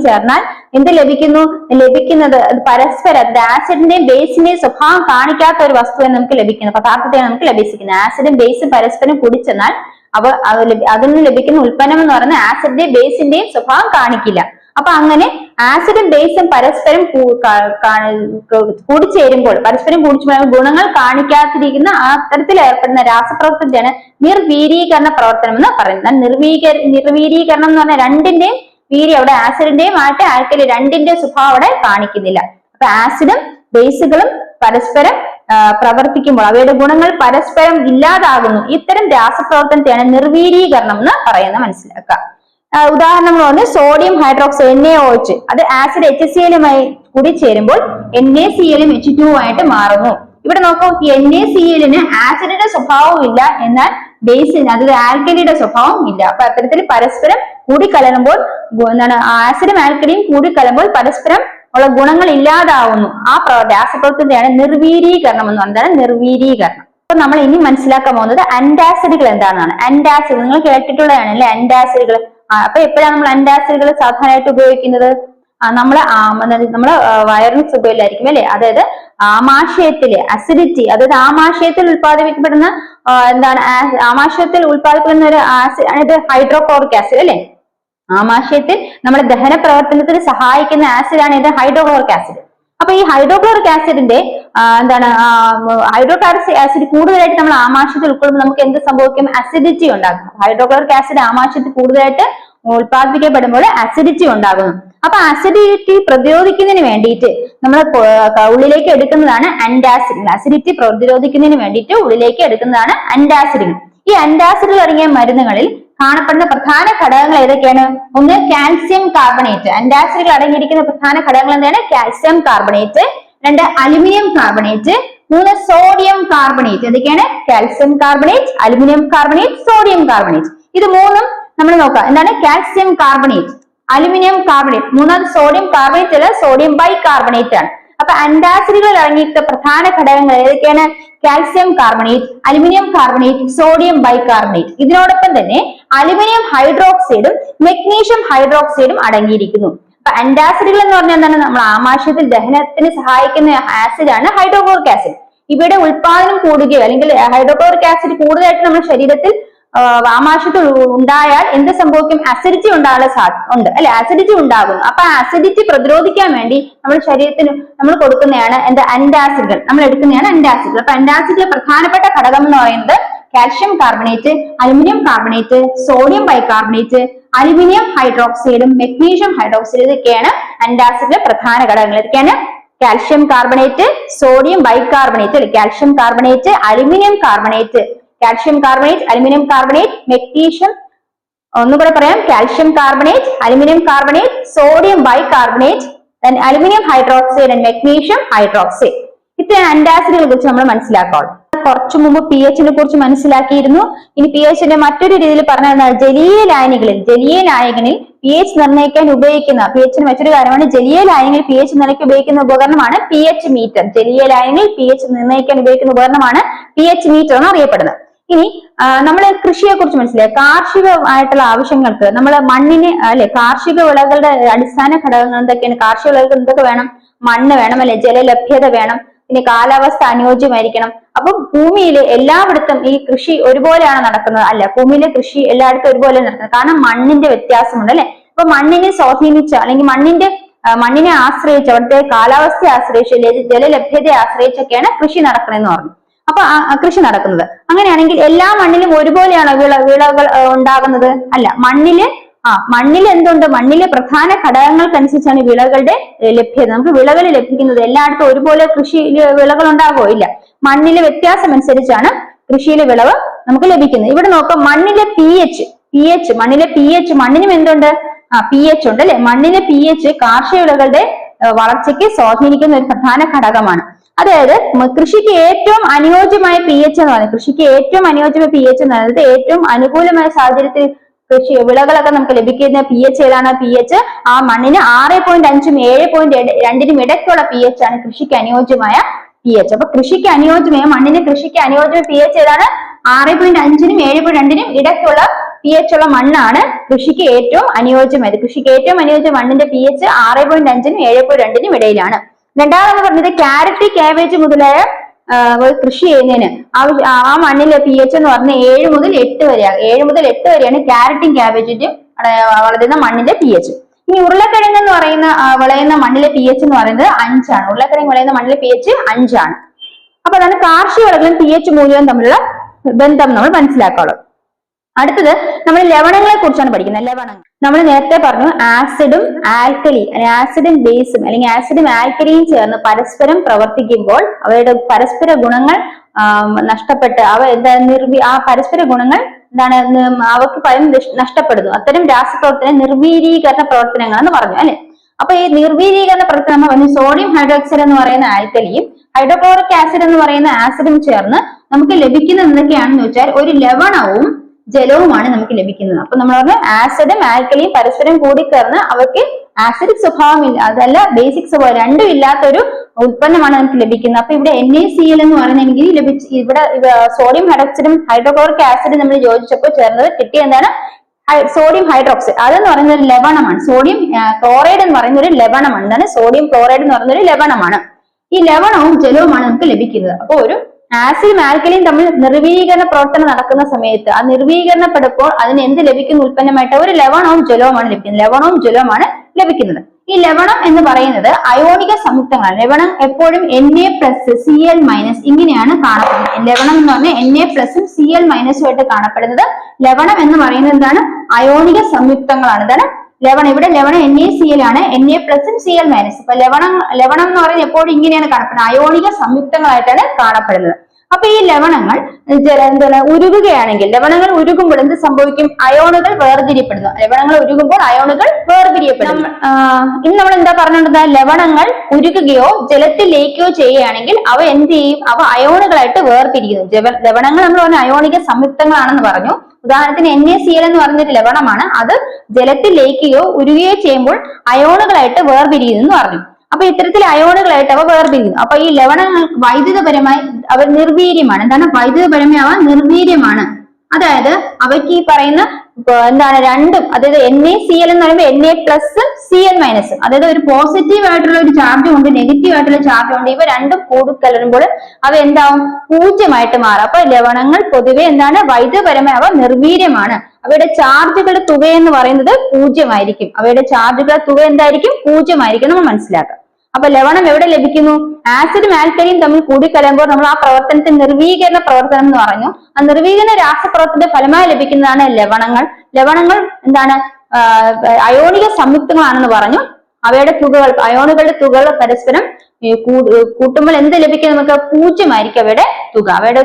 ചേർന്നാൽ എന്ത് ലഭിക്കുന്നു? ലഭിക്കുന്നത് പരസ്പരം ആസിഡിന്റെയും ബേസിന്റെയും സ്വഭാവം കാണിക്കാത്ത ഒരു വസ്തുവിനെ നമുക്ക് ലഭിക്കുന്നു, പദാർത്ഥത്തെയാണ് നമുക്ക് ലഭിക്കുന്നത്. ആസിഡും ബേസും പരസ്പരം കൂടിച്ചെന്നാൽ അതിൽ നിന്ന് ലഭിക്കുന്ന ഉൽപ്പന്നം എന്ന് പറയുന്നത് ആസിഡിന്റെയും ബേസിന്റെയും സ്വഭാവം കാണിക്കില്ല. അപ്പൊ അങ്ങനെ ആസിഡും ബേസും പരസ്പരം കൂടിച്ചേരുമ്പോൾ ഗുണങ്ങൾ കാണിക്കാതിരിക്കുന്ന അത്തരത്തിൽ ഏർപ്പെടുന്ന രാസപ്രവർത്തനത്തെയാണ് നിർവീരീകരണ പ്രവർത്തനം എന്ന് പറയുന്നത്. നിർവീരീകരണം എന്ന് പറഞ്ഞാൽ രണ്ടിന്റെയും വീര്യം അവിടെ ആസിഡിന്റെയും ആയിട്ട് ആൽക്കലി രണ്ടിന്റെയും സ്വഭാവം അവിടെ കാണിക്കുന്നില്ല. അപ്പൊ ആസിഡും ബേസുകളും പരസ്പരം പ്രവർത്തിക്കുമ്പോൾ അവയുടെ ഗുണങ്ങൾ പരസ്പരം ഇല്ലാതാകുന്നു. ഇത്തരം രാസപ്രവർത്തനത്തെയാണ് നിർവീരീകരണം എന്ന് പറയുന്നത്. മനസ്സിലാക്കുക. ഉദാഹരണങ്ങൾ പറഞ്ഞ് സോഡിയം ഹൈഡ്രോക്സൈഡ് NaOH അത് ആസിഡ് HCl-മായി കൂടി ചേരുമ്പോൾ NaCl-ഉം H2 ആയിട്ട് മാറുന്നു. ഇവിടെ നോക്കൂ, NaCl-ന് ആസിഡിന്റെ സ്വഭാവവും ഇല്ല, എന്നാൽ ബേസിന് അതായത് ആൽക്കലിയുടെ സ്വഭാവം ഇല്ല. അപ്പൊ അത്തരത്തിൽ പരസ്പരം കൂടിക്കലരുമ്പോൾ എന്താണ് ആസിഡും ആൽക്കലിയും കൂടിക്കലരുമ്പോൾ പരസ്പരം ഉള്ള ഗുണങ്ങൾ ഇല്ലാതാവുന്നു. ആ രാസപ്രവർത്തനത്തെയാണ് നിർവീരീകരണം എന്ന് പറയുന്നത്. നിർവീരീകരണം. അപ്പൊ നമ്മൾ ഇനി മനസ്സിലാക്കാൻ പോകുന്നത് അന്റാസിഡുകൾ എന്താണെന്നാണ്. അന്റാസിഡ് നിങ്ങൾ കേട്ടിട്ടുള്ളതാണ് അല്ലെ, അന്റാസിഡുകൾ. അപ്പൊ എപ്പോഴാണ് നമ്മൾ അന്റാസിഡുകൾ സാധാരണയായിട്ട് ഉപയോഗിക്കുന്നത്? നമ്മള് വയറിന് സുഖമില്ലായിരിക്കും അല്ലെ, അതായത് ആമാശയത്തിലെ അസിഡിറ്റി, അതായത് ആമാശയത്തിൽ ഉത്പാദിപ്പിക്കപ്പെടുന്ന ആമാശയത്തിൽ ഉത്പാദിപ്പിക്കുന്ന ഒരു ആസിഡ് ആണ് ഇത് ഹൈഡ്രോക്ലോറിക് ആസിഡ് അല്ലെ. ആമാശയത്തിൽ നമ്മുടെ ദഹന പ്രവർത്തനത്തിന് സഹായിക്കുന്ന ആസിഡാണ് ഇത് ഹൈഡ്രോക്ലോറിക് ആസിഡ്. അപ്പൊ ഈ ഹൈഡ്രോക്ലോറിക് ആസിഡിന്റെ ഹൈഡ്രോക്ലോറിക് ആസിഡ് കൂടുതലായിട്ട് നമ്മൾ ആമാശയത്തിൽ ഉൾക്കൊള്ളുമ്പോൾ നമുക്ക് എന്ത് സംഭവിക്കും? അസിഡിറ്റി ഉണ്ടാകും. ഹൈഡ്രോക്ലോറിക് ആസിഡ് ആമാശയത്തിൽ കൂടുതലായിട്ട് ഉത്പാദിപ്പിക്കപ്പെടുമ്പോൾ അസിഡിറ്റി ഉണ്ടാകുന്നു. അപ്പൊ അസിഡിറ്റി പ്രതിരോധിക്കുന്നതിന് വേണ്ടിയിട്ട് നമ്മൾ ഉള്ളിലേക്ക് എടുക്കുന്നതാണ് അന്റാസിഡുകൾ. അസിഡിറ്റി പ്രതിരോധിക്കുന്നതിന് വേണ്ടിയിട്ട് ഉള്ളിലേക്ക് എടുക്കുന്നതാണ് അന്റാസിഡുകൾ. ഈ അന്റാസിഡുകൾ അടങ്ങിയ മരുന്നുകളിൽ കാണപ്പെടുന്ന പ്രധാന ഘടകങ്ങൾ ഏതൊക്കെയാണ്? ഒന്ന് കാൽസ്യം കാർബണേറ്റ്. അന്റാസിഡുകൾ അടങ്ങിയിരിക്കുന്ന പ്രധാന ഘടകങ്ങൾ എന്താണ്? Calcium carbonate. രണ്ട് അലുമിനിയം കാർബണേറ്റ്. മൂന്ന് സോഡിയം കാർബണേറ്റ്. ഏതൊക്കെയാണ്? Calcium carbonate, aluminium carbonate, sodium carbonate. ഇത് മൂന്നും നമ്മൾ നോക്കാം. എന്താണ്? Calcium carbonate, aluminium carbonate. മൂന്നാമത് സോഡിയം കാർബണേറ്റ് അല്ല, സോഡിയം ബൈകാർബണേറ്റ് ആണ്. അപ്പൊ അന്റാസിഡുകൾ അടങ്ങിയിട്ടുള്ള പ്രധാന ഘടകങ്ങൾ ഏതൊക്കെയാണ്? Calcium carbonate, aluminium carbonate, sodium bicarbonate. ഇതിനോടൊപ്പം തന്നെ അലുമിനിയം ഹൈഡ്രോക്സൈഡും മെഗ്നീഷ്യം ഹൈഡ്രോക്സൈഡും അടങ്ങിയിരിക്കുന്നു. അപ്പൊ അന്റാസിഡുകൾ എന്ന് പറഞ്ഞാൽ എന്താണ്? നമ്മൾ ആമാശയത്തിൽ ദഹനത്തിന് സഹായിക്കുന്ന ആസിഡാണ് ഹൈഡ്രോക്ലോറിക് ആസിഡ്. ഇവയുടെ ഉത്പാദനം കൂടുകയോ അല്ലെങ്കിൽ ഹൈഡ്രോക്ലോറിക് ആസിഡ് കൂടുതലായിട്ട് നമ്മുടെ ശരീരത്തിൽ ആമാശയത്തിൽ ഉണ്ടായാൽ എന്ത് സംഭവിക്കും? അസിഡിറ്റി ഉണ്ടാകാനുള്ള സാധ്യത ഉണ്ട് അല്ലെ, അസിഡിറ്റി ഉണ്ടാകുന്നു. അപ്പൊ അസിഡിറ്റി പ്രതിരോധിക്കാൻ വേണ്ടി നമ്മുടെ ശരീരത്തിന് നമ്മൾ കൊടുക്കുന്നതാണ് എന്താ? അന്റാസിഡുകൾ. നമ്മൾ എടുക്കുന്നതാണ് അന്റാസിഡുകൾ. അപ്പൊ അന്റാസിഡിലെ പ്രധാനപ്പെട്ട ഘടകം എന്ന് പറയുന്നത് calcium carbonate, aluminium carbonate, sodium bicarbonate, aluminium ഹൈഡ്രോക്സൈഡും മെഗ്നീഷ്യം ഹൈഡ്രോക്സൈഡും ഇതൊക്കെയാണ് അന്റാസിഡിലെ പ്രധാന ഘടകങ്ങൾ. ഇതൊക്കെയാണ് calcium carbonate, sodium bicarbonate, calcium carbonate, aluminium carbonate, calcium carbonate, aluminium carbonate, magnesium. ഒന്നുകൂടെ പറയാം: calcium carbonate, aluminium carbonate, sodium bicarbonate, aluminium hydroxide and magnesium hydroxide. ഇത്രയാണ് അന്റാസിഡുകളെ കുറിച്ച് നമ്മൾ മനസ്സിലാക്കാവുള്ളൂ. കുറച്ചു മുമ്പ് pH-നെ കുറിച്ച് മനസ്സിലാക്കിയിരുന്നു. ഇനി pH-ന്റെ മറ്റൊരു രീതിയിൽ പറഞ്ഞാൽ ജലീയ ലായനികളിൽ pH നിർണ്ണയിക്കാൻ ഉപയോഗിക്കുന്ന pH-ന് മറ്റൊരു കാര്യമാണ് ജലീയ ലായനികളിൽ pH നിർണ്ണയിക്കാൻ ഉപയോഗിക്കുന്ന ഉപകരണമാണ് pH മീറ്റർ. ജലീയ ലായനികളിൽ pH നിർണ്ണയിക്കാൻ ഉപയോഗിക്കുന്ന ഉപകരണമാണ് pH മീറ്റർ എന്ന് അറിയപ്പെടുന്നത്. ഇനി നമ്മൾ കൃഷിയെ കുറിച്ച് മനസ്സിലായി. കാർഷികമായിട്ടുള്ള ആവശ്യങ്ങൾക്ക് നമ്മൾ മണ്ണിന് കാർഷിക വിളകളുടെ അടിസ്ഥാന ഘടകങ്ങൾ എന്തൊക്കെയാണ്? കാർഷിക വിളകൾക്ക് എന്തൊക്കെ വേണം? മണ്ണ് വേണം അല്ലെ, ജലലഭ്യത വേണം, പിന്നെ കാലാവസ്ഥ അനുയോജ്യമായിരിക്കണം. അപ്പൊ ഭൂമിയിൽ എല്ലായിടത്തും ഈ കൃഷി ഒരുപോലെയാണ് നടക്കുന്നത്? അല്ല, ഭൂമിയിലെ കൃഷി എല്ലായിടത്തും ഒരുപോലെ നടക്കുന്നത്. കാരണം മണ്ണിന്റെ വ്യത്യാസമുണ്ട് അല്ലെ. അപ്പൊ മണ്ണിനെ സ്വാധീനിച്ച അല്ലെങ്കിൽ മണ്ണിനെ ആശ്രയിച്ച്, അവിടുത്തെ കാലാവസ്ഥയെ ആശ്രയിച്ച്, ജലലഭ്യതയെ ആശ്രയിച്ചൊക്കെയാണ് കൃഷി നടക്കണമെന്ന് പറഞ്ഞു. അപ്പൊ കൃഷി നടക്കുന്നത് അങ്ങനെയാണെങ്കിൽ എല്ലാ മണ്ണിലും ഒരുപോലെയാണോ വിളകൾ ഉണ്ടാകുന്നത്? അല്ല, മണ്ണിൽ എന്തുണ്ട്? മണ്ണിലെ പ്രധാന ഘടകങ്ങൾക്കനുസരിച്ചാണ് വിളകളുടെ ലഭ്യത. നമുക്ക് വിളകൾ ലഭിക്കുന്നത് എല്ലായിടത്തും ഒരുപോലെ വിളകൾ ഉണ്ടാകുമോ? ഇല്ല. മണ്ണിലെ വ്യത്യാസം അനുസരിച്ചാണ് കൃഷിയിലെ വിളവ് നമുക്ക് ലഭിക്കുന്നത്. ഇവിടെ നോക്കാം, മണ്ണിലെ pH മണ്ണിനും എന്തുണ്ട്? pH ഉണ്ട് അല്ലെ. മണ്ണിലെ pH കാർഷിക വിളകളുടെ വളർച്ചയ്ക്ക് സ്വാധീനിക്കുന്ന ഒരു പ്രധാന ഘടകമാണ്. അതായത് കൃഷിക്ക് ഏറ്റവും അനുയോജ്യമായ pH എന്ന് പറയുന്നത്, ഏറ്റവും അനുകൂലമായ സാഹചര്യത്തിൽ വിളകളൊക്കെ നമുക്ക് ലഭിക്കുന്ന pH ഏതാണ്? pH ആ മണ്ണിന് 6.5-നും 7.2-നും ഇടയ്ക്കുള്ള pH ആണ് കൃഷിക്ക് അനുയോജ്യമായ pH. അപ്പൊ മണ്ണിന് കൃഷിക്ക് അനുയോജ്യമായ pH ഏതാണ്? 6.5-നും 7.2-നും ഇടയ്ക്കുള്ള pH ഉള്ള മണ്ണാണ് കൃഷിക്ക് ഏറ്റവും അനുയോജ്യമായത്. മണ്ണിന്റെ pH 6.5-നും 7.2-നും ഇടയിലാണ്. രണ്ടാമത് പറഞ്ഞത് ക്യാരറ്റ്, കാബേജ് മുതലായ കൃഷി ചെയ്യുന്നതിന് ആ മണ്ണിലെ pH എന്ന് പറഞ്ഞാൽ 7 മുതൽ 8 വരെയാണ്. 7 മുതൽ 8 വരെയാണ് ക്യാരറ്റും കാബേജിന്റെയും വളരുന്ന മണ്ണിലെ pH. ഇനി ഉരുളക്കിഴങ്ങ് എന്ന് വിളയുന്ന മണ്ണിലെ pH എന്ന് പറയുന്നത് 5 ആണ്. ഉരുളക്കിഴങ്ങ് വിളയുന്ന മണ്ണിലെ pH 5 ആണ്. അപ്പൊ അതാണ് കാർഷിക വിളകളും pH മൂല്യവും തമ്മിലുള്ള ബന്ധം നമ്മൾ മനസ്സിലാക്കാനുള്ളത്. അടുത്തത് നമ്മൾ ലവണങ്ങളെ കുറിച്ചാണ് പഠിക്കുന്നത്. ലവണങ്ങൾ നമ്മൾ നേരത്തെ പറഞ്ഞു, ആസിഡും ബേസും അല്ലെങ്കിൽ ആസിഡും ആൽക്കലിയും ചേർന്ന് പരസ്പരം പ്രവർത്തിക്കുമ്പോൾ അവയുടെ പരസ്പര ഗുണങ്ങൾ നഷ്ടപ്പെട്ട് ആ പരസ്പര ഗുണങ്ങൾ അവർക്ക് നഷ്ടപ്പെടുന്നു. അത്തരം രാസപ്രവർത്തനം നിർവീരീകരണ പ്രവർത്തനങ്ങൾ എന്ന് പറഞ്ഞു അല്ലെ. അപ്പൊ ഈ നിർവീരീകരണ പ്രവർത്തനം പറഞ്ഞു സോഡിയം ഹൈഡ്രോക്സൈഡ് എന്ന് പറയുന്ന ആൽക്കലിയും ഹൈഡ്രോക്ലോറിക് ആസിഡ് എന്ന് പറയുന്ന ആസിഡും ചേർന്ന് നമുക്ക് ലഭിക്കുന്നത് എന്തൊക്കെയാണെന്ന് വെച്ചാൽ ഒരു ലവണവും ജലവുമാണ് നമുക്ക് ലഭിക്കുന്നത്. അപ്പൊ നമ്മൾ പറഞ്ഞ ആസിഡും ആൽക്കലിയും പരസ്പരം കൂടിച്ചേർന്ന് അവർക്ക് ആസിഡിക് സ്വഭാവം ഇല്ല, അതല്ല ബേസിക് സ്വഭാവം, രണ്ടും ഇല്ലാത്തൊരു ഉൽപ്പന്നമാണ് നമുക്ക് ലഭിക്കുന്നത്. അപ്പൊ ഇവിടെ NaCl എന്ന് പറയുന്നെങ്കിൽ ഇവിടെ സോഡിയം ഹൈഡ്രോക്സൈഡും ഹൈഡ്രോക്ലോറിക് ആസിഡും നമ്മൾ യോജിച്ചപ്പോൾ ചേർന്നത് കിട്ടിയ എന്താണ്? Sodium hydroxide. അതെന്ന് പറയുന്ന ഒരു ലവണമാണ്. സോഡിയം ക്ലോറൈഡ് എന്ന് പറയുന്ന ഒരു ലവണമാണ്. എന്താണ്? സോഡിയം ക്ലോറൈഡ് എന്ന് പറയുന്ന ഒരു ലവണമാണ്. ഈ ലവണവും ജലവുമാണ് നമുക്ക് ലഭിക്കുന്നത്. അപ്പൊ ഒരു ആസിഡും ആൽക്കലിയും തമ്മിൽ നിർവീകരണ പ്രവർത്തനം നടക്കുന്ന സമയത്ത് ആ നിർവീകരണപ്പെടുമ്പോൾ അതിന് എന്ത് ലഭിക്കുന്ന ഉൽപ്പന്നമായിട്ട്? ഒരു ലവണവും ജലവുമാണ് ലഭിക്കുന്നത്. ഈ ലവണം എന്ന് പറയുന്നത് അയോണിക സംയുക്തങ്ങളാണ്. ലവണം എപ്പോഴും Na+Cl- ഇങ്ങനെയാണ് കാണപ്പെടുന്നത്. ലവണം എന്ന് പറഞ്ഞാൽ Na+ഉം Cl- ആയിട്ട് കാണപ്പെടുന്നത്. ലവണം എന്ന് പറയുന്നത് എന്താണ്? അയോണിക സംയുക്തങ്ങളാണ്. എന്താണ് ലവണം? ഇവിടെ ലവണം NaCl ആണ്, Na+ഉം Cl-. അപ്പൊ ലവണം എന്ന് പറയുന്നത് എപ്പോഴും ഇങ്ങനെയാണ് കാണപ്പെടുന്നത്, അയോണിക സംയുക്തങ്ങളായിട്ടാണ് കാണപ്പെടുന്നത്. അപ്പൊ ഈ ലവണങ്ങൾ ഉരുകുകയാണെങ്കിൽ, ലവണങ്ങൾ ഉരുകുമ്പോൾ എന്ത് സംഭവിക്കും? അയോണുകൾ വേർതിരിയപ്പെടുന്നു. ലവണങ്ങൾ ഉരുകുമ്പോൾ അയോണുകൾ വേർതിരിയപ്പെടും. ഇന്ന് നമ്മൾ എന്താ പറഞ്ഞത്? ലവണങ്ങൾ ഉരുകുകയോ ജലത്തിൽ ലയിക്കുകയോ ചെയ്യുകയാണെങ്കിൽ അവ എന്ത് ചെയ്യും? അവ അയോണുകളായിട്ട് വേർതിരിക്കുന്നു. ലവണങ്ങൾ നമ്മൾ പറഞ്ഞ അയോണിക സംയുക്തങ്ങളാണെന്ന് പറഞ്ഞു. ഉദാഹരണത്തിന് NaCl എന്ന് പറഞ്ഞൊരു ലവണമാണ്. അത് ജലത്തിൽ ലയിക്കുകയോ ഉരുകുകയോ ചെയ്യുമ്പോൾ അയോണുകളായിട്ട് വേർതിരിയുന്നു എന്ന് പറഞ്ഞു. അപ്പൊ ഇത്തരത്തിൽ അയോണുകളായിട്ട് അവ വേർതിരിക്കുന്നു. അപ്പൊ ഈ ലവണങ്ങൾ വൈദ്യുതപരമായി അവർ നിർവീര്യമാണ്. എന്താണ്? വൈദ്യുതപരമായി അവ നിർവീര്യമാണ്. അതായത് അവയ്ക്ക് ഈ പറയുന്ന രണ്ടും, അതായത് NaCl എന്ന് പറയുമ്പോൾ Na+Cl-, അതായത് ഒരു പോസിറ്റീവ് ആയിട്ടുള്ള ഒരു ചാർജും ഉണ്ട്, നെഗറ്റീവ് ആയിട്ടുള്ള ചാർജും ഉണ്ട്. ഇവ രണ്ടും കൂടിക്കലരുമ്പോൾ അവ എന്താവും? 0 മാറും. അപ്പൊ ലവണങ്ങൾ പൊതുവെ എന്താണ്? വൈദ്യുതപരമായി അവ നിർവീര്യമാണ്. അവയുടെ ചാർജുകളുടെ തുക എന്ന് പറയുന്നത് 0 ആയിരിക്കും. അവയുടെ ചാർജുകളുടെ തുക എന്തായിരിക്കും? 0 ആയിരിക്കും. നമ്മൾ മനസ്സിലാക്കുക. അപ്പൊ ലവണം എവിടെ ലഭിക്കുന്നു? ആസിഡും ആൽക്കലിയും തമ്മിൽ കൂടിക്കലരുമ്പോൾ നമ്മൾ ആ പ്രവർത്തനത്തെ നിർവീകരണ പ്രവർത്തനം എന്ന് പറഞ്ഞു. ആ നിർവീകരണ രാസപ്രവർത്തനത്തിന്റെ ഫലമായി ലഭിക്കുന്നതാണ് ലവണങ്ങൾ. ലവണങ്ങൾ എന്താണ്? അയോണിക സംയുക്തങ്ങളാണെന്ന് പറഞ്ഞു. അവയുടെ തുകകൾ, അയോണുകളുടെ തുകകൾ പരസ്പരം കൂട്ടുമ്പോൾ എന്ത് ലഭിക്കും? നമുക്ക് 0 ആയിരിക്കും അവയുടെ തുക. അവയുടെ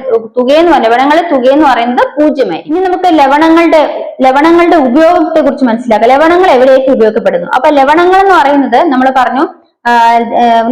ലവണങ്ങളുടെ തുകയെന്ന് പറയുന്നത് 0 ആയിരിക്കും. ഇനി നമുക്ക് ലവണങ്ങളുടെ ഉപയോഗത്തെ കുറിച്ച് മനസ്സിലാക്കാം. ലവണങ്ങൾ എവിടെയൊക്കെ ഉപയോഗപ്പെടുന്നു? അപ്പൊ ലവണങ്ങൾ എന്ന് പറയുന്നത് നമ്മൾ പറഞ്ഞു,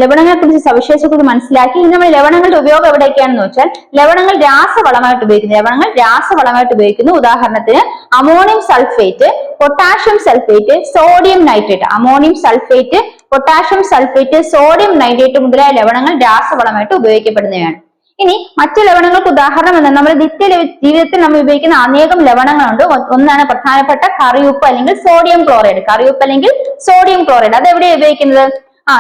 ലവണങ്ങളെ കുറിച്ച് സവിശേഷത മനസ്സിലാക്കി. ഇനി നമ്മൾ ലവണങ്ങളുടെ ഉപയോഗം എവിടെയൊക്കെയാണെന്ന് വെച്ചാൽ, ലവണങ്ങൾ രാസവളമായിട്ട് ഉപയോഗിക്കുന്നു. ഉദാഹരണത്തിന് ammonium sulphate, potassium sulphate, sodium nitrate. Ammonium sulphate, potassium sulphate, sodium nitrate മുതലായ ലവണങ്ങൾ രാസവളമായിട്ട് ഉപയോഗിക്കപ്പെടുന്നവയാണ്. ഇനി മറ്റു ലവണങ്ങൾക്ക് ഉദാഹരണം എന്നാൽ നമ്മുടെ ജീവിതത്തിൽ നമ്മൾ ഉപയോഗിക്കുന്ന അനേകം ലവണങ്ങളുണ്ട്. ഒന്നാണ് പ്രധാനപ്പെട്ട കറിയുപ്പ് അല്ലെങ്കിൽ സോഡിയം ക്ലോറൈഡ്. അത് എവിടെയാണ് ഉപയോഗിക്കുന്നത്?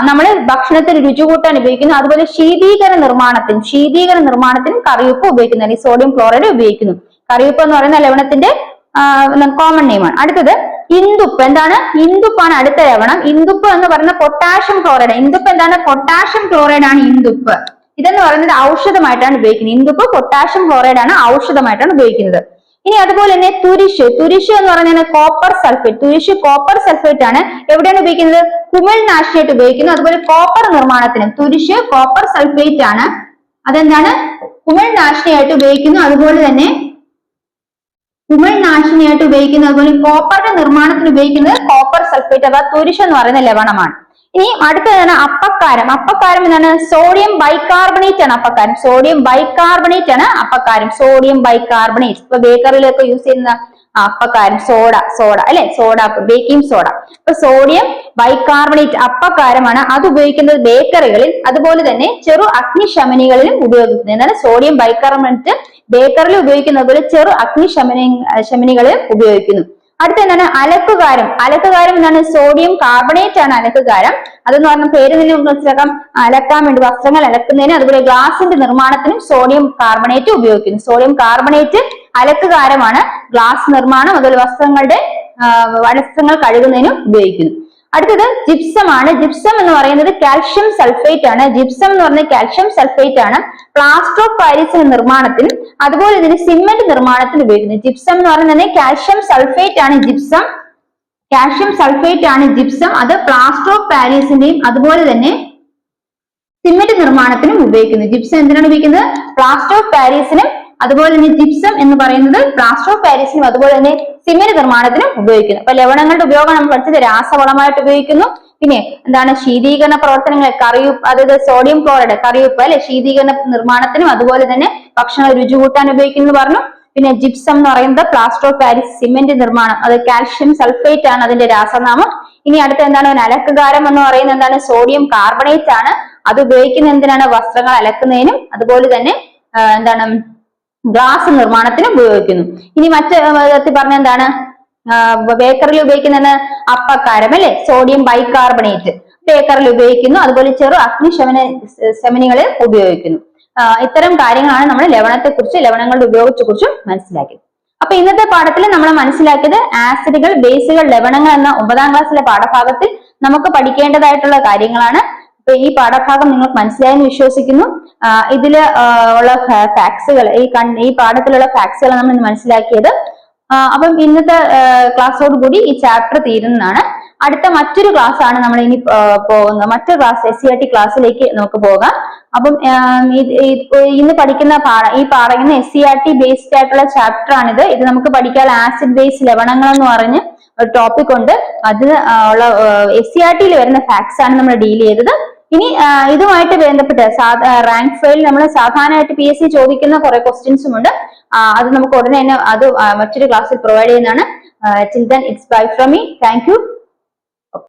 നമ്മൾ ഭക്ഷണത്തിന് രുചി കൂട്ടാൻ ഉപയോഗിക്കുന്നു. അതുപോലെ ശീതീകരണ നിർമ്മാണത്തിനും കറിയുപ്പ് ഉപയോഗിക്കുന്നു. സോഡിയം ക്ലോറൈഡ് ഉപയോഗിക്കുന്നു. കറിയുപ്പ് എന്ന് പറയുന്ന ലവണത്തിന്റെ കോമൺ നെയിമാണ്. അടുത്തത് ഇന്ദുപ്പ്. എന്താണ്? ഇന്ദുപ്പാണ് അടുത്ത ലവണം. ഇന്ദുപ്പ് എന്ന് പറയുന്ന പൊട്ടാഷ്യം ക്ലോറൈഡ്. ഇന്ദുപ്പ് എന്താണ്? പൊട്ടാഷ്യം ക്ലോറൈഡ് ആണ് ഇന്ദുപ്പ്. ഇതെന്ന് പറയുന്നത് ഔഷധമായിട്ടാണ് ഉപയോഗിക്കുന്നത്. ഇന്ദുപ്പ് പൊട്ടാഷ്യം ക്ലോറൈഡ് ആണ് ഔഷധമായിട്ടാണ് ഉപയോഗിക്കുന്നത്. ഇനി അതുപോലെ തന്നെ തുരിശ് എന്ന് പറയുന്നത് കോപ്പർ സൾഫേറ്റ്. തുരിശ് കോപ്പർ സൾഫേറ്റ് ആണ്. എവിടെയാണ് ഉപയോഗിക്കുന്നത്? കുമിൾനാശിനിയായിട്ട് ഉപയോഗിക്കുന്നു. അതുപോലെ കോപ്പർ നിർമ്മാണത്തിനും തുരിശ് കോപ്പർ സൾഫേറ്റ് ആണ്. അതെന്താണ്? കുമിൾനാശിനിയായിട്ട് ഉപയോഗിക്കുന്നു. അതുപോലെ തന്നെ അതുപോലെ കോപ്പറിന്റെ നിർമ്മാണത്തിന് ഉപയോഗിക്കുന്നത് കോപ്പർ സൾഫേറ്റ് അഥവാ തുരിശ് എന്ന് പറയുന്ന ലവണമാണ്. ഇനി അടുത്തതാണ് അപ്പക്കാരം. അപ്പക്കാരം എന്താണ്? സോഡിയം ബൈകാർബണേറ്റ് ആണ് അപ്പക്കാരം. Sodium bicarbonate. ഇപ്പൊ ബേക്കറിയിലൊക്കെ യൂസ് ചെയ്യുന്ന അപ്പക്കാരം സോഡ അല്ലെ, ബേക്കിംഗ് സോഡ. ഇപ്പൊ സോഡിയം ബൈകാർബണേറ്റ് അപ്പക്കാരമാണ്. അത് ഉപയോഗിക്കുന്നത് ബേക്കറികളിൽ, അതുപോലെ തന്നെ ചെറു അഗ്നിശമനികളിലും ഉപയോഗിക്കുന്നത്. എന്താണ്? സോഡിയം ബൈകാർബണേറ്റ് ബേക്കറിൽ ഉപയോഗിക്കുന്നത് പോലെ ചെറു അഗ്നിശമനികളിൽ ഉപയോഗിക്കുന്നു. അടുത്ത എന്താണ്? അലക്കുകാരം. എന്താണ്? സോഡിയം കാർബണേറ്റ് ആണ് അലക്കുകാരം. അതെന്ന് പറഞ്ഞ പേര് തന്നെ മനസ്സിലാക്കാം. അലക്കാൻ വേണ്ടി, വസ്ത്രങ്ങൾ അലക്കുന്നതിന് അതുപോലെ ഗ്ലാസിന്റെ നിർമ്മാണത്തിനും സോഡിയം കാർബണേറ്റ് ഉപയോഗിക്കുന്നു. സോഡിയം കാർബണേറ്റ് അലക്കുകാരമാണ്. ഗ്ലാസ് നിർമ്മാണം അതുപോലെ വസ്ത്രങ്ങൾ കഴുകുന്നതിനും ഉപയോഗിക്കുന്നു. അടുത്തത് ജിപ്സം ആണ്. ജിപ്സം എന്ന് പറയുന്നത് കാൽഷ്യം സൾഫേറ്റ് ആണ്. പ്ലാസ്റ്റർ ഓഫ് പാരീസിന്റെ നിർമ്മാണത്തിനും അതുപോലെ തന്നെ സിമെന്റ് നിർമ്മാണത്തിന് ഉപയോഗിക്കുന്നു. ജിപ്സം എന്ന് പറയുന്നത് കാൽഷ്യം സൾഫേറ്റ് ആണ് ജിപ്സം. അത് പ്ലാസ്റ്റർ ഓഫ് പാരീസിന്റെയും അതുപോലെ തന്നെ സിമെന്റ് നിർമ്മാണത്തിനും ഉപയോഗിക്കുന്നു. ജിപ്സം എന്തിനാണ് ഉപയോഗിക്കുന്നത്? പ്ലാസ്റ്റർ ഓഫ് പാരീസിനും അതുപോലെ തന്നെ ജിപ്സം എന്ന് പറയുന്നത് പ്ലാസ്റ്റർ ഓഫ് പാരീസിനും അതുപോലെ തന്നെ സിമെന്റ് നിർമ്മാണത്തിനും ഉപയോഗിക്കുന്നു. അപ്പൊ ലവണങ്ങളുടെ ഉപയോഗം നമ്മൾ പഠിച്ചത് രാസവളമായിട്ട് ഉപയോഗിക്കുന്നു. പിന്നെ എന്താണ്? ശീതീകരണ പ്രവർത്തനങ്ങൾ, കറിയുപ്പ്, അതായത് സോഡിയം ക്ലോറൈഡ് കറിയുപ്പ് അല്ലെ, ശീതീകരണ നിർമ്മാണത്തിനും അതുപോലെ തന്നെ ഭക്ഷണ രുചി കൂട്ടാൻ ഉപയോഗിക്കുന്നു പറഞ്ഞു. പിന്നെ ജിപ്സം എന്ന് പറയുന്നത് പ്ലാസ്റ്റർ ഓഫ് പാരീസ് സിമെന്റ് നിർമ്മാണം, അത് കാൽഷ്യം സൾഫേറ്റ് ആണ് അതിന്റെ രാസനാമം. ഇനി അടുത്ത എന്താണ്? അലക്കുകാരം എന്ന് പറയുന്നത് എന്താണ്? സോഡിയം കാർബണേറ്റ് ആണ്. അത് ഉപയോഗിക്കുന്ന എന്തിനാണ്? വസ്ത്രങ്ങൾ അലക്കുന്നതിനും അതുപോലെ തന്നെ എന്താണ്? ഗ്ലാസ് നിർമ്മാണത്തിനും ഉപയോഗിക്കുന്നു. ഇനി മറ്റു വിധത്തിൽ പറഞ്ഞ എന്താണ്? ബേക്കറിൽ ഉപയോഗിക്കുന്ന അപ്പക്കാരം അല്ലെ, സോഡിയം ബൈകാർബണേറ്റ് ബേക്കറിൽ ഉപയോഗിക്കുന്നു. അതുപോലെ ചെറു അഗ്നിശമനികളിൽ ഉപയോഗിക്കുന്നു. ഇത്തരം കാര്യങ്ങളാണ് നമ്മൾ ലവണങ്ങളുടെ ഉപയോഗത്തെ കുറിച്ചും മനസ്സിലാക്കിയത്. അപ്പൊ ഇന്നത്തെ പാഠത്തിൽ നമ്മൾ മനസ്സിലാക്കിയത് ആസിഡുകൾ, ബേസുകൾ, ലവണങ്ങൾ എന്ന 9ാം ക്ലാസ്സിലെ പാഠഭാഗത്തിൽ നമുക്ക് പഠിക്കേണ്ടതായിട്ടുള്ള കാര്യങ്ങളാണ്. അപ്പൊ ഈ പാഠഭാഗം നിങ്ങൾക്ക് മനസ്സിലായെന്ന് വിശ്വസിക്കുന്നു. ഇതില് ഉള്ള ഫാക്സുകൾ, ഈ പാഠത്തിലുള്ള ഫാക്സുകൾ നമ്മൾ മനസ്സിലാക്കിയത്. അപ്പം ഇന്നത്തെ ക്ലാസ്സോട് കൂടി ഈ ചാപ്റ്റർ തീരുന്നതാണ്. അടുത്ത മറ്റൊരു ക്ലാസ് ആണ് നമ്മൾ ഇനി പോകുന്നത്. മറ്റൊരു ക്ലാസ് SCERT ക്ലാസ്സിലേക്ക് നമുക്ക് പോകാം. അപ്പം ഇന്ന് പഠിക്കുന്ന ഈ പറയുന്ന SCERT ബേസ്ഡ് ആയിട്ടുള്ള ചാപ്റ്റർ ആണിത്. ഇത് നമുക്ക് പഠിക്കാൻ ആസിഡ് ബേസ് ലവണങ്ങൾ എന്ന് പറഞ്ഞ് ഒരു ടോപ്പിക് ഉണ്ട്. അതിന് ഉള്ള SCERT-യിൽ വരുന്ന ഫാക്ട്സ് ആണ് നമ്മൾ ഡീൽ ചെയ്തത്. ഇനി ഇതുമായിട്ട് ബന്ധപ്പെട്ട് റാങ്ക് ഫയൽ നമ്മൾ സാധാരണയായിട്ട് PSC ചോദിക്കുന്ന കുറെ ക്വസ്റ്റ്യൻസും ഉണ്ട്. അത് നമുക്ക് ഉടനെ തന്നെ അത് മറ്റൊരു ക്ലാസ്സിൽ പ്രൊവൈഡ് ചെയ്യുന്നതാണ്. Till then, it's bye from me. Thank you.